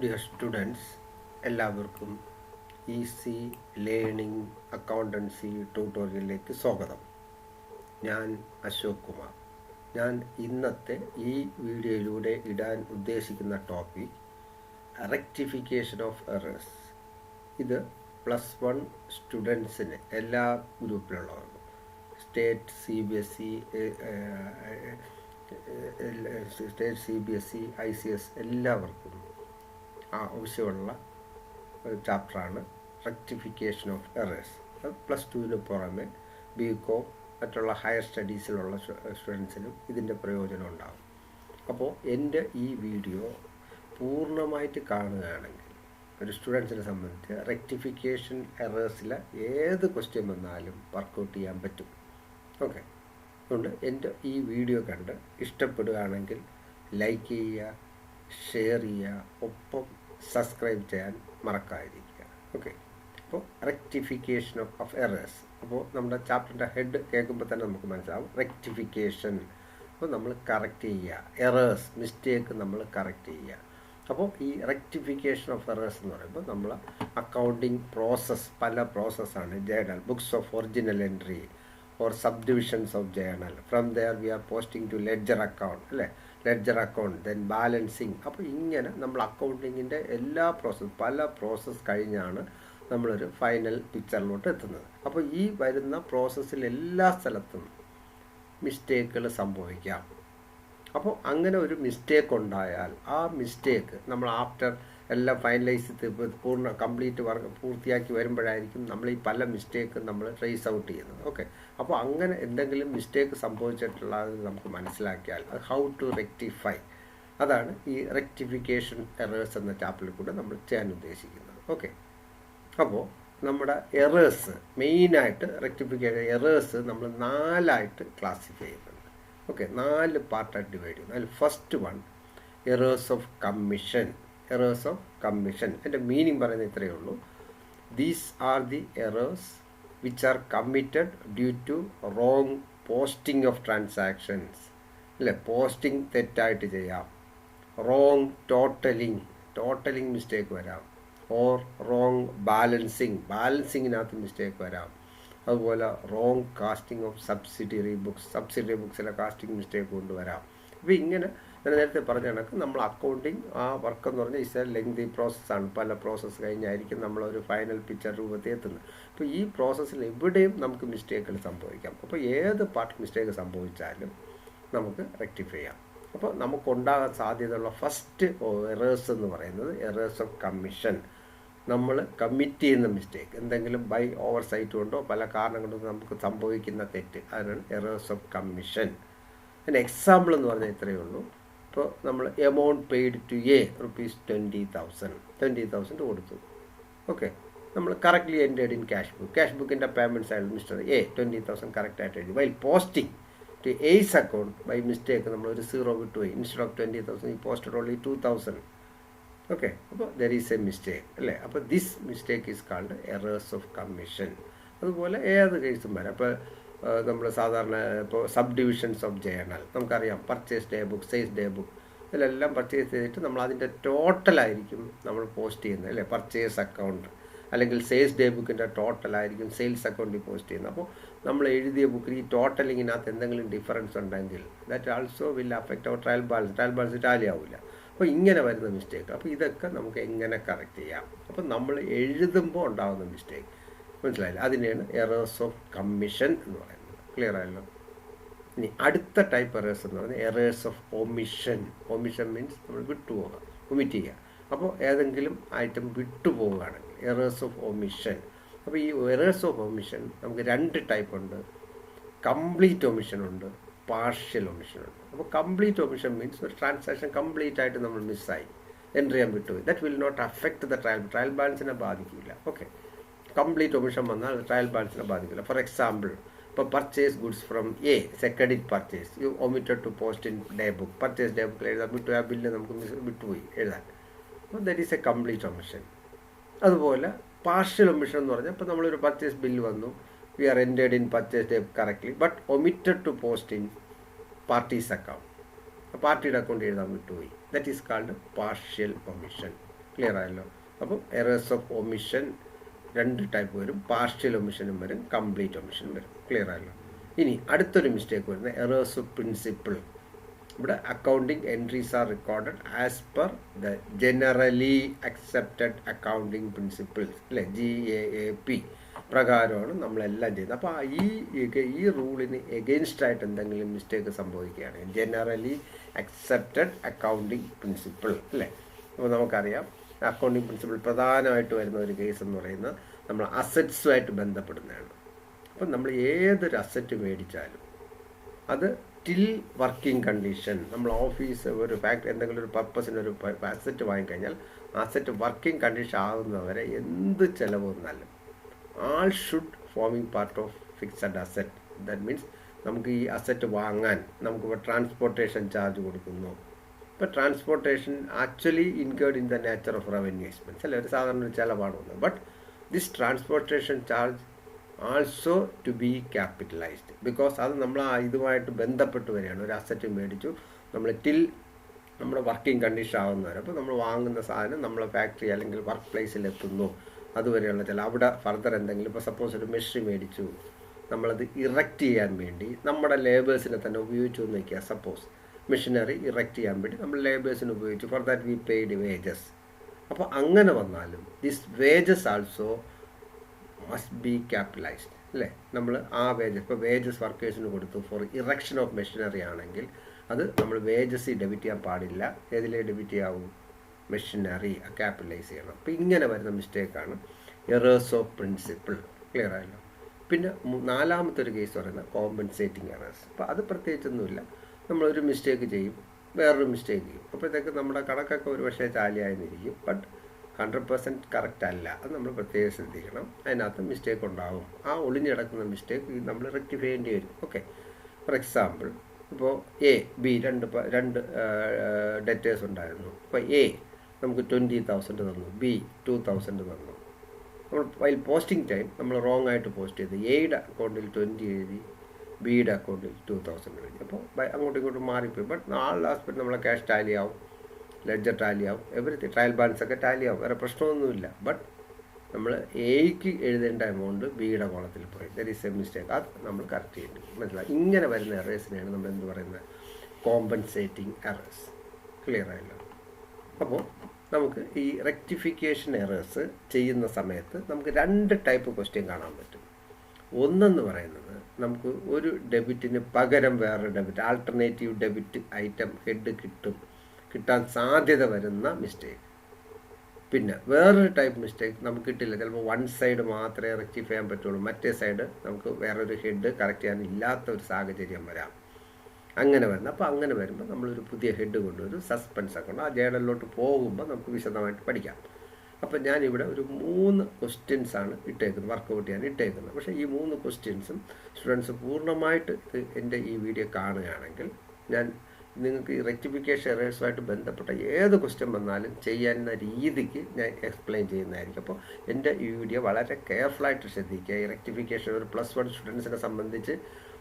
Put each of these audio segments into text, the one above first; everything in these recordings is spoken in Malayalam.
ഡിയർ സ്റ്റുഡൻസ്, എല്ലാവർക്കും ഈസി ലേണിംഗ് അക്കൗണ്ടൻസി ട്യൂട്ടോറിയലിലേക്ക് സ്വാഗതം. ഞാൻ അശോക് കുമാർ. ഞാൻ ഇന്നത്തെ ഈ വീഡിയോയിലൂടെ ഇടാൻ ഉദ്ദേശിക്കുന്ന ടോപ്പിക് റെക്ടിഫിക്കേഷൻ ഓഫ് എറേഴ്സ്. ഇത് +1 സ്റ്റുഡൻസിന്, എല്ലാ ഗ്രൂപ്പിലുള്ളവർക്കും, സ്റ്റേറ്റ് CBSE ICS എല്ലാവർക്കും ആവശ്യമുള്ള ചാപ്റ്ററാണ് റെക്ടിഫിക്കേഷൻ ഓഫ് എറേഴ്സ്. അത് +2 പുറമെ BCom മറ്റുള്ള ഹയർ സ്റ്റഡീസിലുള്ള സ്റ്റുഡൻസിനും ഇതിൻ്റെ പ്രയോജനം ഉണ്ടാകും. അപ്പോൾ എൻ്റെ ഈ വീഡിയോ പൂർണ്ണമായിട്ട് കാണുകയാണെങ്കിൽ ഒരു സ്റ്റുഡൻസിനെ സംബന്ധിച്ച് റെക്ടിഫിക്കേഷൻ എറേഴ്സിലെ ഏത് ക്വസ്റ്റ്യൻ വന്നാലും വർക്കൗട്ട് ചെയ്യാൻ പറ്റും. ഓക്കെ, അതുകൊണ്ട് എൻ്റെ ഈ വീഡിയോ കണ്ട് ഇഷ്ടപ്പെടുകയാണെങ്കിൽ ലൈക്ക് ചെയ്യുക, ഷെയർ ചെയ്യുക, ഒപ്പം സബ്സ്ക്രൈബ് ചെയ്യാൻ മറക്കാതിരിക്കുക. ഓക്കെ, അപ്പോൾ റെക്ടിഫിക്കേഷൻ ഓഫ് എറേഴ്സ്. അപ്പോൾ നമ്മുടെ ചാപ്റ്ററിൻ്റെ ഹെഡ് കേൾക്കുമ്പോൾ തന്നെ നമുക്ക് മനസ്സിലാവും റെക്ടിഫിക്കേഷൻ. അപ്പോൾ നമ്മൾ കറക്റ്റ് ചെയ്യുക, എറേഴ്സ്, മിസ്റ്റേക്ക് നമ്മൾ കറക്റ്റ് ചെയ്യുക. അപ്പോൾ ഈ റെക്ടിഫിക്കേഷൻ ഓഫ് എറേഴ്സ് എന്ന് പറയുമ്പോൾ നമ്മൾ അക്കൗണ്ടിങ് പ്രോസസ്സ്, പല പ്രോസസ്സാണ്. Journal, books of original entry or subdivisions of journal. From there we are posting to ledger account, അല്ലേ, ledger account, then balancing. അപ്പോൾ ഇങ്ങനെ നമ്മൾ അക്കൗണ്ടിങ്ങിൻ്റെ എല്ലാ പല പ്രോസസ്സ് കഴിഞ്ഞാണ് നമ്മളൊരു ഫൈനൽ പിക്ചറിലോട്ട് എത്തുന്നത്. അപ്പോൾ ഈ വരുന്ന പ്രോസസ്സിൽ എല്ലാ സ്ഥലത്തും മിസ്റ്റേക്കുകൾ സംഭവിക്കാം. അപ്പോൾ അങ്ങനെ ഒരു മിസ്റ്റേക്ക് ഉണ്ടായാൽ ആ മിസ്റ്റേക്ക് നമ്മൾ ആഫ്റ്റർ എല്ലാം ഫൈനലൈസ് കംപ്ലീറ്റ് വർക്ക് പൂർത്തിയാക്കി വരുമ്പോഴായിരിക്കും നമ്മൾ ഈ പല മിസ്റ്റേക്കും നമ്മൾ ട്രേസ് ഔട്ട് ചെയ്യുന്നത്. ഓക്കെ, അപ്പോൾ അങ്ങനെ എന്തെങ്കിലും മിസ്റ്റേക്ക് സംഭവിച്ചിട്ടുള്ളത് നമുക്ക് മനസ്സിലാക്കിയാൽ അത് ഹൗ ടു റെക്ടിഫൈ, അതാണ് ഈ റെക്ടിഫിക്കേഷൻ എറേഴ്സ് എന്ന ചാപ്റ്ററിൽ കൂടെ നമ്മൾ ചെയ്യാൻ ഉദ്ദേശിക്കുന്നത്. ഓക്കെ, അപ്പോൾ നമ്മുടെ എറേഴ്സ് മെയിനായിട്ട് റെക്ടിഫിക്കേഷൻ എറേഴ്സ് നമ്മൾ 4ആയിട്ട് ക്ലാസിഫൈ ചെയ്യുന്നുണ്ട്. ഓക്കെ, 4 പാർട്ടായിട്ട് ഡിവൈഡ് ചെയ്യുന്നു. അതിൽ first one errors of commission. Errors of commission എൻ്റെ മീനിങ് പറയുന്നത് ഇത്രയേ ഉള്ളൂ. These are the errors which are committed due to wrong posting of transactions. അല്ലേ, പോസ്റ്റിംഗ് തെറ്റായിട്ട് ചെയ്യാം. റോങ് ടോട്ടലിംഗ് മിസ്റ്റേക്ക് വരാം. ഓർ റോങ് ബാലൻസിങ്ങിനകത്ത് മിസ്റ്റേക്ക് വരാം. അതുപോലെ റോങ് കാസ്റ്റിംഗ് ഓഫ് സബ്സിഡിയറി ബുക്സിലെ കാസ്റ്റിംഗ് മിസ്റ്റേക്ക് കൊണ്ടുവരാം. അപ്പോൾ ഇങ്ങനെ ഞാൻ നേരത്തെ പറഞ്ഞ കണക്ക് നമ്മൾ അക്കൗണ്ടിങ് ആ വർക്ക് എന്ന് പറഞ്ഞാൽ ഇറ്റ്സ് എ ലെങ്തി പ്രോസസ്സാണ്. പല പ്രോസസ്സ് കഴിഞ്ഞായിരിക്കും നമ്മളൊരു ഫൈനൽ പിക്ചർ രൂപത്തിൽ എത്തുന്നത്. അപ്പോൾ ഈ പ്രോസസ്സിൽ എവിടെയും നമുക്ക് മിസ്റ്റേക്കുകൾ സംഭവിക്കാം. അപ്പോൾ ഏത് പാർട്ട് മിസ്റ്റേക്ക് സംഭവിച്ചാലും നമുക്ക് റെക്ടിഫൈ ചെയ്യാം. അപ്പോൾ നമുക്കുണ്ടാകാൻ സാധ്യതയുള്ള ഫസ്റ്റ് എറേഴ്സ് എന്ന് പറയുന്നത് എറേഴ്സ് ഓഫ് കമ്മീഷൻ. നമ്മൾ കമ്മിറ്റ് ചെയ്യുന്ന മിസ്റ്റേക്ക്, എന്തെങ്കിലും ബൈ ഓവർ സൈറ്റ് കൊണ്ടോ പല കാരണങ്ങൾ കൊണ്ടോ നമുക്ക് സംഭവിക്കുന്ന തെറ്റ്, അതിനാണ് എറേഴ്സ് ഓഫ് കമ്മീഷൻ. അതിൻ്റെ എക്സാമ്പിൾ എന്ന് പറഞ്ഞാൽ ഇത്രയേ ഉള്ളൂ. ഇപ്പോൾ നമ്മൾ എമൗണ്ട് പെയ്ഡ് ടു എ ₹20,000 കൊടുത്തു. ഓക്കെ, നമ്മൾ കറക്റ്റ്ലി എൻറ്റേർഡ് ഇൻ ക്യാഷ് ബുക്കിൻ്റെ പേയ്മെൻറ്റ്സ് ആയിരുന്നു മിസ്റ്റർ എ 20,000 കറക്റ്റായിട്ട് എഴുതി. While posting to A's account by mistake നമ്മൾ ഒരു 0 വിട്ടുപോയി. ഇൻസ്റ്റെഡ് ഓഫ് 20,000 ഈ പോസ്റ്റഡ് ഓൺലി 2,000. ഓക്കെ, അപ്പോൾ ദർ ഈസ് എ മിസ്റ്റേക്ക്, അല്ലേ. അപ്പോൾ this mistake is called errors of commission. അതുപോലെ ഏത് കേസും വരാം. അപ്പോൾ നമ്മൾ സാധാരണ ഇപ്പോൾ സബ്ഡിവിഷൻസ് ഓഫ് ജേണൽ നമുക്കറിയാം. Purchase day book, sales day book, ഇതിലെല്ലാം പർച്ചേസ് ചെയ്തിട്ട് നമ്മൾ അതിൻ്റെ ടോട്ടലായിരിക്കും നമ്മൾ പോസ്റ്റ് ചെയ്യുന്നത്, അല്ലേ, പർച്ചേസ് അക്കൗണ്ട്. അല്ലെങ്കിൽ സെയിൽസ് ഡേ ബുക്കിൻ്റെ ടോട്ടലായിരിക്കും സെയിൽസ് അക്കൗണ്ടിൽ പോസ്റ്റ് ചെയ്യുന്നത്. അപ്പോൾ നമ്മൾ എഴുതിയ ബുക്കിൽ ഈ ടോട്ടലിങ്ങിനകത്ത് എന്തെങ്കിലും ഡിഫറൻസ് ഉണ്ടെങ്കിൽ that also will affect our trial balance tally ആവില്ല. അപ്പോൾ ഇങ്ങനെ വരുന്ന മിസ്റ്റേക്ക്, അപ്പോൾ ഇതൊക്കെ നമുക്ക് എങ്ങനെ കറക്റ്റ് ചെയ്യാം. അപ്പോൾ നമ്മൾ എഴുതുമ്പോൾ ഉണ്ടാകുന്ന മിസ്റ്റേക്ക് മനസ്സിലായില്ല, അതിനെയാണ് എറേഴ്സ് ഓഫ് കമ്മീഷൻ എന്ന് പറയുന്നത്. ക്ലിയർ ആയല്ലോ. ഇനി അടുത്ത ടൈപ്പ് എറേഴ്സ് എന്ന് പറയുന്നത് errors of omission. Omission means നമ്മൾ വിട്ടുപോകുക, ഒമിറ്റ് ചെയ്യുക. അപ്പോൾ ഏതെങ്കിലും ഐറ്റം വിട്ടുപോവുകയാണെങ്കിൽ എറേഴ്സ് ഓഫ് ഒമിഷൻ. അപ്പോൾ ഈ എറേഴ്സ് ഓഫ് ഒമിഷൻ നമുക്ക് 2 ടൈപ്പ് ഉണ്ട്. കംപ്ലീറ്റ് ഒമിഷൻ ഉണ്ട്, പാർഷ്യൽ ഒമിഷൻ ഉണ്ട്. അപ്പോൾ കംപ്ലീറ്റ് ഒമിഷൻ മീൻസ് ഒരു ട്രാൻസാക്ഷൻ കംപ്ലീറ്റ് ആയിട്ട് നമ്മൾ മിസ്സായി, എൻട്രി ചെയ്യാൻ വിട്ടുപോയി. That will not affect the trial ബാലൻസിനെ ബാധിക്കില്ല. ഓക്കെ, കംപ്ലീറ്റ് ഒമിഷൻ വന്നാൽ ട്രയൽ ബാലൻസിനെ ബാധിക്കില്ല. ഫോർ എക്സാമ്പിൾ, ഇപ്പോൾ purchase goods from A, credit purchase, you omitted to post in day book. Purchase day ബുക്കിൽ എഴുതാൻ വിട്ടു, ആ ബില്ല് നമുക്ക് വിട്ടുപോയി എഴുതാൻ. അപ്പോൾ that is a complete omission. അതുപോലെ പാർഷ്യൽ ഒമിഷൻ എന്ന് പറഞ്ഞാൽ ഇപ്പോൾ നമ്മളൊരു പർച്ചേസ് ബില്ല് വന്നു, we are entered in purchase day correctly but omitted to post in parties account. പാർട്ടിയുടെ അക്കൗണ്ട് എഴുതാൻ വിട്ടുപോയി. That is called partial omission. Clear ആയല്ലോ. അപ്പം എറേഴ്സ് ഓഫ് ഒമിഷൻ 2 ടൈപ്പ് വരും, പാർഷ്യൽ ഒമിഷനും വരും, കംപ്ലീറ്റ് ഒമിഷനും വരും. ക്ലിയർ ആയല്ലോ. ഇനി അടുത്തൊരു മിസ്റ്റേക്ക് വരുന്നത് എറേഴ്സ് ഓഫ് പ്രിൻസിപ്പിൾ. ഇവിടെ accounting entries R recorded as per the generally accepted accounting principles, അല്ലേ, GAAP പ്രകാരമാണ് നമ്മളെല്ലാം ചെയ്യുന്നത്. അപ്പോൾ ഈ റൂളിന് എഗെയിൻസ്റ്റ് ആയിട്ട് എന്തെങ്കിലും മിസ്റ്റേക്ക് സംഭവിക്കുകയാണെങ്കിൽ ജനറലി അക്സെപ്റ്റഡ് അക്കൗണ്ടിങ് പ്രിൻസിപ്പിൾ, അല്ലേ. അപ്പോൾ നമുക്കറിയാം അക്കൗണ്ടിങ് പ്രിൻസിപ്പിൾ പ്രധാനമായിട്ട് വരുന്ന ഒരു കേസ് എന്ന് പറയുന്നത് നമ്മൾ അസറ്റ്സുമായിട്ട് ബന്ധപ്പെടുന്നതാണ്. അപ്പം നമ്മൾ ഏതൊരു അസറ്റ് മേടിച്ചാലും അത് ടിൽ വർക്കിംഗ് കണ്ടീഷൻ, നമ്മൾ ഓഫീസ് ഒരു ഫാക്ടറി എന്തെങ്കിലും ഒരു പർപ്പസിന് ഒരു അസറ്റ് വാങ്ങിക്കഴിഞ്ഞാൽ അസറ്റ് വർക്കിംഗ് കണ്ടീഷൻ ആകുന്നവരെ എന്ത് ചിലവ് വന്നാലും all should forming part of fixed asset. That means നമുക്ക് ഈ അസറ്റ് വാങ്ങാൻ നമുക്കിപ്പോൾ ട്രാൻസ്പോർട്ടേഷൻ ചാർജ് കൊടുക്കുന്നു. ഇപ്പോൾ transportation actually incurred in the nature of revenue expense, അല്ലെ, ഒരു സാധാരണ ഒരു ചിലവാണ് വന്നത്. But this transportation charge also to be capitalised, because അത് നമ്മൾ ഇതുമായിട്ട് ബന്ധപ്പെട്ട് വരികയാണ്. ഒരു അസറ്റ് മേടിച്ചു, നമ്മൾ ടിൽ നമ്മുടെ വർക്കിംഗ് കണ്ടീഷൻ ആവുന്നവരെ, അപ്പോൾ നമ്മൾ വാങ്ങുന്ന സാധനം നമ്മളെ ഫാക്ടറി അല്ലെങ്കിൽ വർക്ക് പ്ലേസിൽ എത്തുന്നു, അതുവരെയുള്ള ചില അവിടെ ഫർദർ എന്തെങ്കിലും, ഇപ്പോൾ സപ്പോസ് ഒരു മെഷീൻ മേടിച്ചു, നമ്മളത് ഇറക്റ്റ് ചെയ്യാൻ വേണ്ടി നമ്മുടെ ലേബേഴ്സിനെ തന്നെ ഉപയോഗിച്ചു എന്ന് വയ്ക്കുക. സപ്പോസ് മെഷീനറി ഇറക്റ്റ് ചെയ്യാൻ വേണ്ടി നമ്മൾ ലേബേഴ്സിന് ഉപയോഗിച്ചു, for that we paid wages. അപ്പോൾ അങ്ങനെ വന്നാലും this wages also must be capitalised, അല്ലേ. നമ്മൾ ആ വേജസ്, ഇപ്പോൾ വേജസ് വർക്കേഴ്സിന് കൊടുത്തു ഫോർ ഇറക്ഷൻ ഓഫ് മെഷീനറി ആണെങ്കിൽ അത് നമ്മൾ വേജസ് ഡെബിറ്റ് ചെയ്യാൻ പാടില്ല. ഏതിലേ ഡെബിറ്റ് ചെയ്യാവൂ? മെഷീനറി ക്യാപിറ്റലൈസ് ചെയ്യണം. അപ്പോൾ ഇങ്ങനെ വരുന്ന മിസ്റ്റേക്കാണ് എറേഴ്സ് ഓഫ് പ്രിൻസിപ്പിൾ. ക്ലിയർ ആയല്ലോ. പിന്നെ നാലാമത്തെ ഒരു കേസ് പറയുന്നത് കോമ്പൻസേറ്റിംഗ് എറേഴ്സ്. അപ്പോൾ അത് പ്രത്യേകിച്ചൊന്നുമില്ല, നമ്മളൊരു മിസ്റ്റേക്ക് ചെയ്യും, വേറൊരു മിസ്റ്റേക്ക് ചെയ്യും, അപ്പോഴത്തേക്ക് നമ്മുടെ കണക്കൊക്കെ ഒരു പക്ഷേ ടാലിയായിരിക്കും, ബട്ട് 100% കറക്റ്റ് അല്ല. അത് നമ്മൾ പ്രത്യേകം ശ്രദ്ധിക്കണം. അതിനകത്ത് മിസ്റ്റേക്ക് ഉണ്ടാകും. ആ ഒളിഞ്ഞിടക്കുന്ന മിസ്റ്റേക്ക് നമ്മൾ റെക്ടിഫൈ ചെയ്യേണ്ടി വരും. ഓക്കെ, ഫോർ എക്സാമ്പിൾ ഇപ്പോൾ എ ബി രണ്ട് ഡെറ്റേഴ്സ് ഉണ്ടായിരുന്നു. ഇപ്പോൾ എ നമുക്ക് 20,000 തന്നു, ബി 2,000 തന്നു. നമ്മൾ വൈൽ പോസ്റ്റിംഗ് ടൈം നമ്മൾ റോങ് ആയിട്ട് പോസ്റ്റ് ചെയ്ത് എയുടെ അക്കൗണ്ടിൽ 20 എഴുതി, ബിയുടെ അക്കൗണ്ടിൽ 2,000 എഴുതി. അപ്പോൾ അങ്ങോട്ടും ഇങ്ങോട്ടും മാറിപ്പോയി. ബട്ട് ലാസ്റ്റ് നമ്മളെ ക്യാഷ് ടാലി ആവും, ലെഡ്ജർ ടാലി ആവും, എവറിത്തിങ് ട്രയൽ ബാലൻസ് ഒക്കെ ടാലി ആവും, വേറെ പ്രശ്നമൊന്നുമില്ല. ബട്ട് നമ്മൾ എയ്ക്ക് എഴുതേണ്ട എമൗണ്ട് ബിയുടെ കോളത്തിൽ പോയി, ദർ ഈസ് എ മിസ്റ്റേക്ക്. അത് നമ്മൾ കറക്റ്റ് ചെയ്യേണ്ടി മനസ്സിലായി. ഇങ്ങനെ വരുന്ന എറേഴ്സിനെയാണ് നമ്മൾ എന്ത് പറയുന്നത്? Compensating errors. ക്ലിയർ ആയല്ലോ. അപ്പോൾ നമുക്ക് ഈ റെക്ടിഫിക്കേഷൻ എറേഴ്സ് ചെയ്യുന്ന സമയത്ത് നമുക്ക് 2 ടൈപ്പ് ക്വസ്റ്റ്യൻ കാണാൻ പറ്റും. ഒന്നെന്ന് പറയുന്നത് നമുക്ക് ഒരു ഡെബിറ്റിന് പകരം വേറൊരു debit, alternative debit item head കിട്ടാൻ സാധ്യത വരുന്ന മിസ്റ്റേക്ക്. പിന്നെ വേറൊരു ടൈപ്പ് മിസ്റ്റേക്ക് നമുക്ക് കിട്ടില്ല, ചിലപ്പോൾ വൺ സൈഡ് മാത്രമേ റെക്ടിഫൈ ചെയ്യാൻ പറ്റുള്ളൂ, മറ്റേ സൈഡ് നമുക്ക് വേറൊരു ഹെഡ് കറക്റ്റ് ചെയ്യാൻ ഇല്ലാത്ത ഒരു സാഹചര്യം വരാം. അങ്ങനെ വരുന്നത്. അപ്പോൾ അങ്ങനെ വരുമ്പോൾ നമ്മളൊരു പുതിയ ഹെഡ് കൊണ്ടുവരും, സസ്പെൻസ് ഒക്കെ ഉണ്ട്. ആ ജേണലിലോട്ട് പോകുമ്പോൾ നമുക്ക് വിശദമായിട്ട് പഠിക്കാം. അപ്പോൾ ഞാനിവിടെ ഒരു 3 ക്വസ്റ്റ്യൻസാണ് ഇട്ടേക്കുന്നത്, വർക്കൗട്ട് ചെയ്യാൻ ഇട്ടേക്കുന്നത്. പക്ഷേ ഈ 3 ക്വസ്റ്റ്യൻസും സ്റ്റുഡൻസ് പൂർണ്ണമായിട്ട് എൻ്റെ ഈ വീഡിയോ കാണുകയാണെങ്കിൽ ഞാൻ നിങ്ങൾക്ക് ഈ റെക്ടിഫിക്കേഷൻ എറേഴ്സുമായിട്ട് ബന്ധപ്പെട്ട ഏത് ക്വസ്റ്റ്യൻ വന്നാലും ചെയ്യാവുന്ന രീതിക്ക് ഞാൻ എക്സ്പ്ലെയിൻ ചെയ്യുന്നതായിരിക്കും. അപ്പോൾ എൻ്റെ ഈ വീഡിയോ വളരെ കെയർഫുള്ളായിട്ട് ശ്രദ്ധിക്കുക. ഈ റെക്ടിഫിക്കേഷൻ ഒരു +1 സ്റ്റുഡൻസിനെ സംബന്ധിച്ച്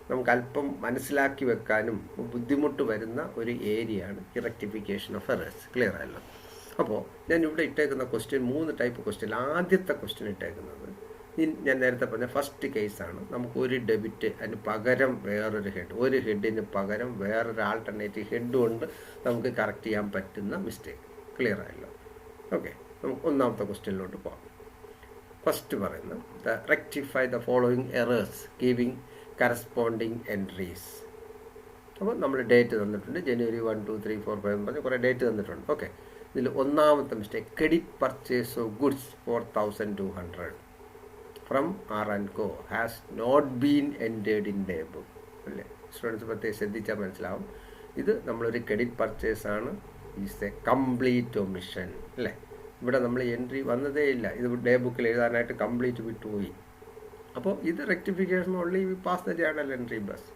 നമുക്ക് അല്പം മനസ്സിലാക്കി വെക്കാനും ബുദ്ധിമുട്ട് വരുന്ന ഒരു ഏരിയയാണ് ഈ റെക്ടിഫിക്കേഷൻ ഓഫ് എറേഴ്സ്. ക്ലിയർ ആയല്ലോ. അപ്പോൾ ഞാൻ ഇവിടെ ഇട്ടേക്കുന്ന ക്വസ്റ്റ്യൻ 3 ടൈപ്പ് ക്വസ്റ്റ്യൻ. ആദ്യത്തെ ക്വസ്റ്റ്യൻ ഇട്ടേക്കുന്നത് ഞാൻ നേരത്തെ പറഞ്ഞ ഫസ്റ്റ് കേസാണ്. നമുക്ക് ഒരു ഡെബിറ്റ് അതിന് പകരം വേറൊരു ഹെഡ്, ഒരു ഹെഡിന് പകരം വേറൊരു ആൾട്ടർനേറ്റീവ് ഹെഡ് കൊണ്ട് നമുക്ക് കറക്റ്റ് ചെയ്യാൻ പറ്റുന്ന മിസ്റ്റേക്ക്. ക്ലിയർ ആയല്ലോ. ഓക്കെ, നമുക്ക് ഒന്നാമത്തെ ക്വസ്റ്റ്യനിലോട്ട് പോകാം. ഫസ്റ്റ് പറയുന്നത് rectify the following errors giving corresponding entries. അപ്പോൾ നമ്മൾ ഡേറ്റ് തന്നിട്ടുണ്ട്, ജനുവരി 1, 2, 3, 4, 5 പറഞ്ഞ് കുറേ ഡേറ്റ് തന്നിട്ടുണ്ട്. ഓക്കെ, ഇതിൽ ഒന്നാമത്തെ mistake credit purchase of goods 4,200 from R&Co has not been entered in day book. അല്ലേ, സ്റ്റുഡൻസ് പ്രത്യേകം ശ്രദ്ധിച്ചാൽ മനസ്സിലാവും. ഇത് നമ്മളൊരു ക്രെഡിറ്റ് പർച്ചേസാണ്, ഈസ് എ കംപ്ലീറ്റ് ഒമിഷൻ. അല്ലേ, ഇവിടെ നമ്മൾ എൻട്രി വന്നതേ ഇല്ല, ഇത് ഡേ ബുക്കിൽ എഴുതാനായിട്ട് കംപ്ലീറ്റ് വിട്ടുപോയി. അപ്പോൾ ഇത് rectification only pass the journal entry bus.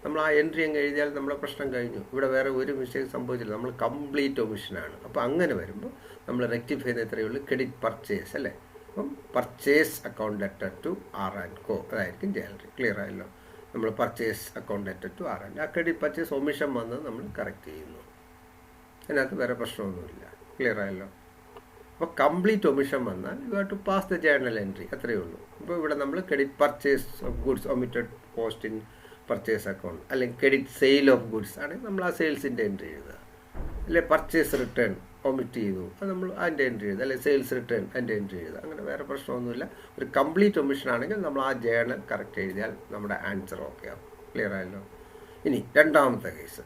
നമ്മൾ ആ എൻട്രി അങ്ങ് എഴുതിയാൽ നമ്മളെ പ്രശ്നം കഴിഞ്ഞു. ഇവിടെ വേറെ ഒരു മിസ്റ്റേക്ക് സംഭവിച്ചില്ല, നമ്മൾ കംപ്ലീറ്റ് ഒമിഷനാണ്. അപ്പോൾ അങ്ങനെ വരുമ്പോൾ നമ്മൾ റെക്ടിഫൈ ചെയ്യുന്ന എത്രയേ ഉള്ളൂ? Credit purchase. അല്ലേ, അപ്പം purchase account letter to R&Co അതായിരിക്കും ജേണൽ. ക്ലിയർ ആയല്ലോ. നമ്മൾ purchase account letter to R&Co, ആ ക്രെഡിറ്റ് പർച്ചേസ് ഒമിഷൻ വന്ന് നമ്മൾ കറക്റ്റ് ചെയ്യുന്നു. അതിനകത്ത് വേറെ പ്രശ്നമൊന്നുമില്ല. ക്ലിയർ ആയല്ലോ. അപ്പോൾ കംപ്ലീറ്റ് ഒമിഷൻ വന്നാൽ you have to pass the journal entry, അത്രയേ ഉള്ളൂ. ഇപ്പോൾ ഇവിടെ നമ്മൾ credit purchase of goods omitted post in purchase account, അല്ലെങ്കിൽ ക്രെഡിറ്റ് സെയിൽ ഓഫ് ഗുഡ്സ് ആണെങ്കിൽ നമ്മൾ ആ സെയിൽസിൻ്റെ എൻട്രി എഴുതുക, അല്ലെ പർച്ചേസ് റിട്ടേൺ ഒമിറ്റ് ചെയ്തു അത് നമ്മൾ അതിൻ്റെ എൻട്രി എഴുതുക, അല്ലെങ്കിൽ സെയിൽസ് റിട്ടേൺ അതിൻ്റെ എൻട്രി എഴുതുക. അങ്ങനെ വേറെ പ്രശ്നമൊന്നുമില്ല. ഒരു കംപ്ലീറ്റ് ഒമിഷൻ ആണെങ്കിൽ നമ്മൾ ആ ജേർണൽ കറക്റ്റ് എഴുതിയാൽ നമ്മുടെ ആൻസർ ഓക്കെ ആവും. ക്ലിയർ ആയല്ലോ. ഇനി രണ്ടാമത്തെ കേസ്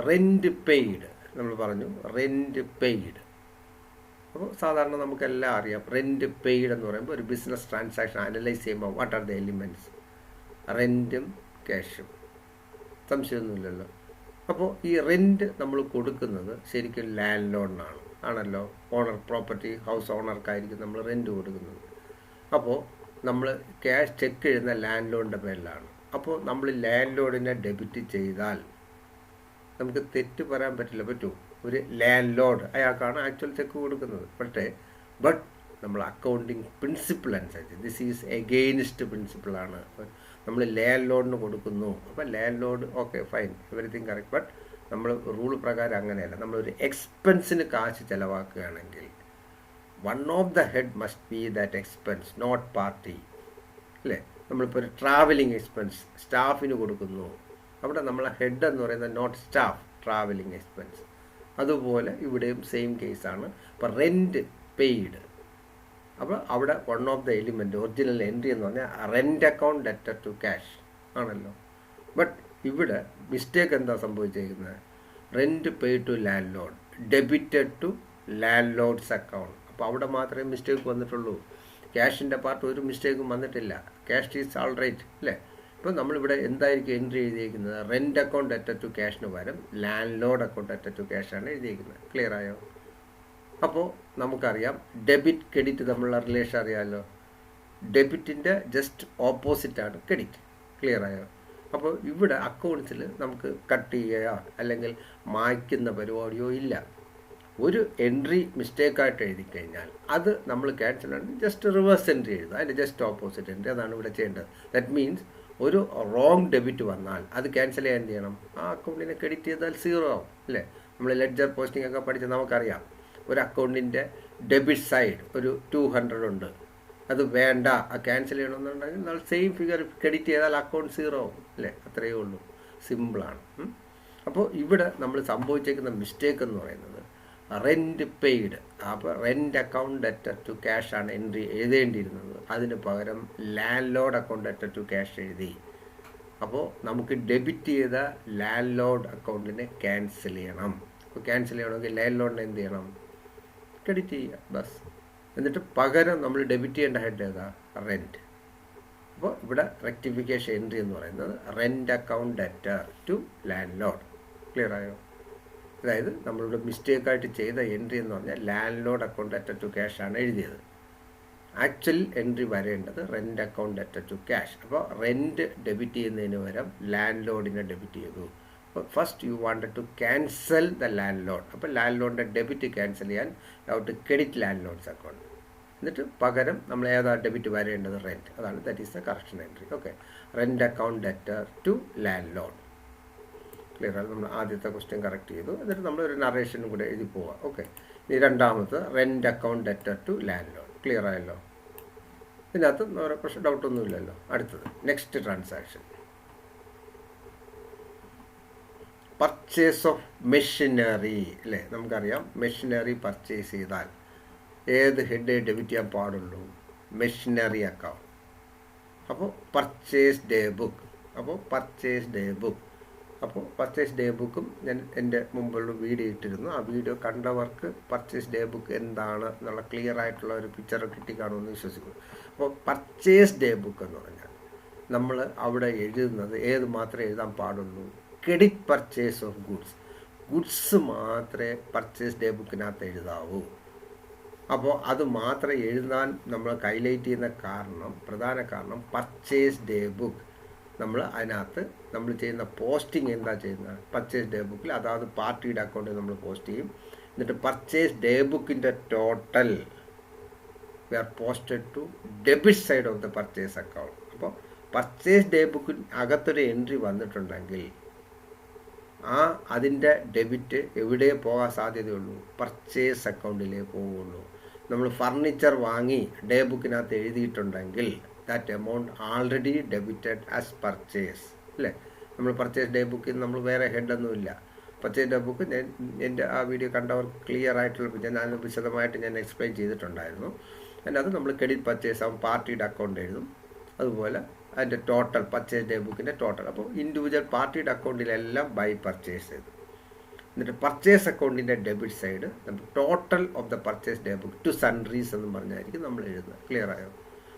റെൻറ്റ് പെയ്ഡ്. നമ്മൾ പറഞ്ഞു റെൻറ്റ് പെയ്ഡ്. അപ്പോൾ സാധാരണ നമുക്കെല്ലാം അറിയാം റെൻറ്റ് പെയ്ഡ് എന്ന് പറയുമ്പോൾ ഒരു ബിസിനസ് ട്രാൻസാക്ഷൻ അനലൈസ് ചെയ്യുമ്പോൾ വാട്ട് ആർ ദ എലിമെൻറ്റ്സ്, റെൻറ്റും ക്യാഷും, സംശയമൊന്നുമില്ലല്ലോ. അപ്പോൾ ഈ റെൻറ്റ് നമ്മൾ കൊടുക്കുന്നത് ശരിക്കും ലാൻഡ് ലോഡിനാണ്, ആണല്ലോ. ഓണർ പ്രോപ്പർട്ടി ഹൗസ് ഓണർക്കായിരിക്കും നമ്മൾ റെൻറ്റ് കൊടുക്കുന്നത്. അപ്പോൾ നമ്മൾ ക്യാഷ് ചെക്ക് എഴുതുന്ന ലാൻഡ് ലോഡിൻ്റെ പേരിലാണ്. അപ്പോൾ നമ്മൾ ലാൻഡ് ലോഡിനെ ഡെബിറ്റ് ചെയ്താൽ നമുക്ക് തെറ്റ് പറയാൻ പറ്റില്ല, പറ്റൂ. ഒരു ലാൻഡ് ലോഡ് അയാൾക്കാണ് ആക്ച്വൽ ചെക്ക് കൊടുക്കുന്നത്. ബട്ട് നമ്മൾ അക്കൗണ്ടിങ് പ്രിൻസിപ്പിൾ അനുസരിച്ച് ദിസ് ഈസ് എഗെയിൻസ്റ്റ് പ്രിൻസിപ്പിളാണ്. നമ്മൾ ലാൻഡ് ലോഡിന് കൊടുക്കുന്നു. അപ്പോൾ landlord okay fine everything correct. But നമ്മൾ റൂൾ പ്രകാരം അങ്ങനെയല്ല. നമ്മളൊരു എക്സ്പെൻസിന് കാശ് ചിലവാക്കുകയാണെങ്കിൽ one of the head must be that expense, not party, അല്ലേ. നമ്മളിപ്പോൾ ഒരു ട്രാവലിംഗ് എക്സ്പെൻസ് സ്റ്റാഫിന് കൊടുക്കുന്നു, അവിടെ നമ്മളെ ഹെഡ് എന്ന് പറയുന്നത് നോട്ട് സ്റ്റാഫ്, ട്രാവലിംഗ് എക്സ്പെൻസ്. അതുപോലെ ഇവിടെയും സെയിം കേസാണ്. ഇപ്പോൾ റെൻറ്റ് പെയ്ഡ്, അപ്പോൾ അവിടെ one of the element original entry എന്ന് പറഞ്ഞാൽ rent account debtor to cash ആണല്ലോ. ബട്ട് ഇവിടെ മിസ്റ്റേക്ക് എന്താ സംഭവിച്ചിരിക്കുന്നത്, rent paid to landlord debited to landlord's account. അപ്പോൾ അവിടെ മാത്രമേ മിസ്റ്റേക്ക് വന്നിട്ടുള്ളൂ. ക്യാഷിൻ്റെ പാർട്ട് ഒരു മിസ്റ്റേക്കും വന്നിട്ടില്ല. ക്യാഷ് ഈസ് ആൾ റൈറ്റ്, അല്ലേ. ഇപ്പോൾ നമ്മളിവിടെ എന്തായിരിക്കും എൻട്രി എഴുതിയിരിക്കുന്നത്, റെൻറ്റ് അക്കൗണ്ട് ഡെറ്റർ ടു ക്യാഷിന് പകരം landlord account debtor to ക്യാഷാണ് എഴുതിയിരിക്കുന്നത്. ക്ലിയർ ആയോ? അപ്പോൾ നമുക്കറിയാം ഡെബിറ്റ് ക്രെഡിറ്റ് തമ്മിലുള്ള റിലേഷൻ അറിയാമല്ലോ. ഡെബിറ്റിൻ്റെ ജസ്റ്റ് ഓപ്പോസിറ്റാണ് ക്രെഡിറ്റ്. ക്ലിയർ ആയോ? അപ്പോൾ ഇവിടെ അക്കൗണ്ട്സിൽ നമുക്ക് കട്ട് ചെയ്യുകയോ അല്ലെങ്കിൽ മായ്ക്കുന്ന പരിപാടിയോ ഇല്ല. ഒരു എൻട്രി മിസ്റ്റേക്കായിട്ട് എഴുതി കഴിഞ്ഞാൽ അത് നമ്മൾ ക്യാൻസൽ ആണ്, ജസ്റ്റ് റിവേഴ്സ് എൻട്രി എഴുതുക, അതിൻ്റെ ജസ്റ്റ് ഓപ്പോസിറ്റ് എൻട്രി. അതാണ് ഇവിടെ ചെയ്യേണ്ടത്. ദാറ്റ് മീൻസ് ഒരു റോങ് ഡെബിറ്റ് വന്നാൽ അത് ക്യാൻസൽ ചെയ്യാൻ എന്ത് ചെയ്യണം, ആ അക്കൗണ്ടിനെ ക്രെഡിറ്റ് ചെയ്താൽ 0 ആവും, അല്ലേ. നമ്മൾ ലെഡ്ജർ പോസ്റ്റിംഗ് ഒക്കെ പഠിച്ച് നമുക്കറിയാം ഒരു അക്കൗണ്ടിൻ്റെ ഡെബിറ്റ് സൈഡ് ഒരു 200 ഉണ്ട്, അത് വേണ്ട, ആ ക്യാൻസൽ ചെയ്യണമെന്നുണ്ടെങ്കിൽ നമ്മൾ സെയിം ഫിഗർ ക്രെഡിറ്റ് ചെയ്താൽ അക്കൗണ്ട് 0 ആവും, അല്ലേ. അത്രയേ ഉള്ളൂ, സിമ്പിളാണ്. അപ്പോൾ ഇവിടെ നമ്മൾ സംഭവിച്ചേക്കുന്ന മിസ്റ്റേക്ക് എന്ന് പറയുന്നത് റെൻറ്റ് പെയ്ഡ്. അപ്പോൾ rent account debtor to cash ആണ് എൻട്രി എഴുതേണ്ടിയിരുന്നത്, അതിന് പകരം landlord account debtor to cash എഴുതി. അപ്പോൾ നമുക്ക് ഡെബിറ്റ് ചെയ്ത ലാൻഡ് ലോഡ് അക്കൗണ്ടിനെ ക്യാൻസൽ ചെയ്യണം. അപ്പോൾ ക്യാൻസൽ ചെയ്യണമെങ്കിൽ ലാൻഡ് ലോഡിനെ എന്ത് ചെയ്യണം, ക്രെഡിറ്റ് ചെയ്യുക, ബസ്. എന്നിട്ട് പകരം നമ്മൾ ഡെബിറ്റ് ചെയ്യേണ്ട ഹെഡ് ഏതാ, റെൻറ്റ്. അപ്പോൾ ഇവിടെ റെക്ടിഫിക്കേഷൻ എൻട്രി എന്ന് പറയുന്നത് rent account debtor to landlord. Clear ആയോ? അതായത് നമ്മളിവിടെ മിസ്റ്റേക്കായിട്ട് ചെയ്ത എൻട്രി എന്ന് പറഞ്ഞാൽ landlord account debtor to cash ആണ് എഴുതിയത്. ആക്ച്വൽ എൻട്രി വരേണ്ടത് rent account debtor to cash. അപ്പോൾ റെൻറ്റ് ഡെബിറ്റ് ചെയ്യുന്നതിന് പകരം ലാൻഡ് ലോഡിനെ ഡെബിറ്റ് ചെയ്തു. അപ്പോൾ first you wanted to cancel the landlord. അപ്പോൾ ലാൻഡ് ലോഡിൻ്റെ ഡെബിറ്റ് ക്യാൻസൽ ചെയ്യാൻ ഔട്ട് ക്രെഡിറ്റ് ലാൻഡ് ലോഡ്സ് അക്കൗണ്ട്. എന്നിട്ട് പകരം നമ്മൾ ഏതാ ഡെബിറ്റ് വരേണ്ടത്, റെൻറ്റ്. അതാണ് that is the correction entry. Okay, rent account debtor to landlord. Clear ആണ്? നമ്മൾ ആദ്യത്തെ ക്വസ്റ്റ്യൻ കറക്റ്റ് ചെയ്തു. എന്നിട്ട് നമ്മൾ ഒരു നറേഷനും കൂടെ എഴുതി പോവാം. ഓക്കെ, ഇനി രണ്ടാമത് rent account debtor to landlord. Clear ആയല്ലോ? ഇതിനകത്ത് വേറെ പ്രശ്നം ഡൗട്ടൊന്നുമില്ലല്ലോ. അടുത്തത് next transaction, purchase of machinery, അല്ലേ. നമുക്കറിയാം മെഷീനറി പർച്ചേസ് ചെയ്താൽ ഏത് ഹെഡ് ഡെബിറ്റ് ചെയ്യാൻ പാടുള്ളൂ, മെഷീനറി അക്കൗണ്ട്. അപ്പോൾ പർച്ചേസ് ഡേ ബുക്ക്. അപ്പോൾ പർച്ചേസ് ഡേ ബുക്ക്. അപ്പോൾ പർച്ചേസ് ഡേ ബുക്കും ഞാൻ എൻ്റെ മുമ്പുള്ള വീഡിയോ ഇട്ടിരുന്നു. ആ വീഡിയോ കണ്ടവർക്ക് പർച്ചേസ് ഡേ ബുക്ക് എന്താണ് എന്നുള്ള ക്ലിയർ ആയിട്ടുള്ള ഒരു പിക്ചർ കിട്ടിക്കാണുമെന്ന് വിശ്വസിക്കുന്നു. അപ്പോൾ പർച്ചേസ് ഡേ ബുക്ക് എന്ന് പറഞ്ഞാൽ നമ്മൾ അവിടെ എഴുതുന്നത് ഏത് മാത്രമേ എഴുതാൻ പാടുള്ളൂ, credit purchase of goods. Goods മാത്രമേ പർച്ചേസ് ഡേ ബുക്കിനകത്ത് എഴുതാവൂ. അപ്പോൾ അത് മാത്രം എഴുതാൻ നമ്മൾ ഹൈലൈറ്റ് ചെയ്യുന്ന പ്രധാന കാരണം പർച്ചേസ് ഡേ ബുക്ക്. നമ്മൾ അതിനകത്ത് നമ്മൾ ചെയ്യുന്ന പോസ്റ്റിംഗ് എന്താ ചെയ്യുന്നത്, പർച്ചേസ് ഡേ ബുക്കിൽ അതായത് പാർട്ടിയുടെ അക്കൗണ്ടിൽ നമ്മൾ പോസ്റ്റ് ചെയ്യും. എന്നിട്ട് പർച്ചേസ് ഡേ ബുക്കിൻ്റെ total we are posted to debit side of the purchase account. അപ്പോൾ പർച്ചേസ് ഡേ ബുക്കിന് അകത്തൊരു എൻട്രി വന്നിട്ടുണ്ടെങ്കിൽ അതിൻ്റെ ഡെബിറ്റ് എവിടെ പോകാൻ സാധ്യതയുള്ളൂ? പർച്ചേസ് അക്കൗണ്ടിലേ പോവുള്ളൂ. നമ്മൾ ഫർണിച്ചർ വാങ്ങി ഡേ ബുക്കിനകത്ത് എഴുതിയിട്ടുണ്ടെങ്കിൽ that amount already debited as purchase അല്ലേ. നമ്മൾ പർച്ചേസ് ഡേ ബുക്കിൽ നമ്മൾ വേറെ ഹെഡൊന്നുമില്ല. പർച്ചേസ് ഡേ ബുക്ക് എൻ്റെ ആ വീഡിയോ കണ്ടവർ ക്ലിയർ ആയിട്ടുള്ള ഞാൻ വിശദമായിട്ട് ഞാൻ എക്സ്പ്ലെയിൻ ചെയ്തിട്ടുണ്ടായിരുന്നു. അതിനകത്ത് നമ്മൾ ക്രെഡിറ്റ് പർച്ചേസ് ആകും, പാർട്ടിയുടെ അക്കൗണ്ട് എഴുതും, അതുപോലെ അതിൻ്റെ ടോട്ടൽ പർച്ചേസ് ഡേ ബുക്കിൻ്റെ ടോട്ടൽ. അപ്പോൾ ഇൻഡിവിജ്വൽ പാർട്ടിയുടെ അക്കൗണ്ടിലെല്ലാം ബൈ പർച്ചേസ് ചെയ്തു. എന്നിട്ട് പർച്ചേസ് അക്കൗണ്ടിൻ്റെ ഡെബിറ്റ് സൈഡ് നമ്മൾ total of the purchase day book to sundries എന്ന് പറഞ്ഞായിരിക്കും നമ്മൾ എഴുതുന്നത്. ക്ലിയർ ആയോ?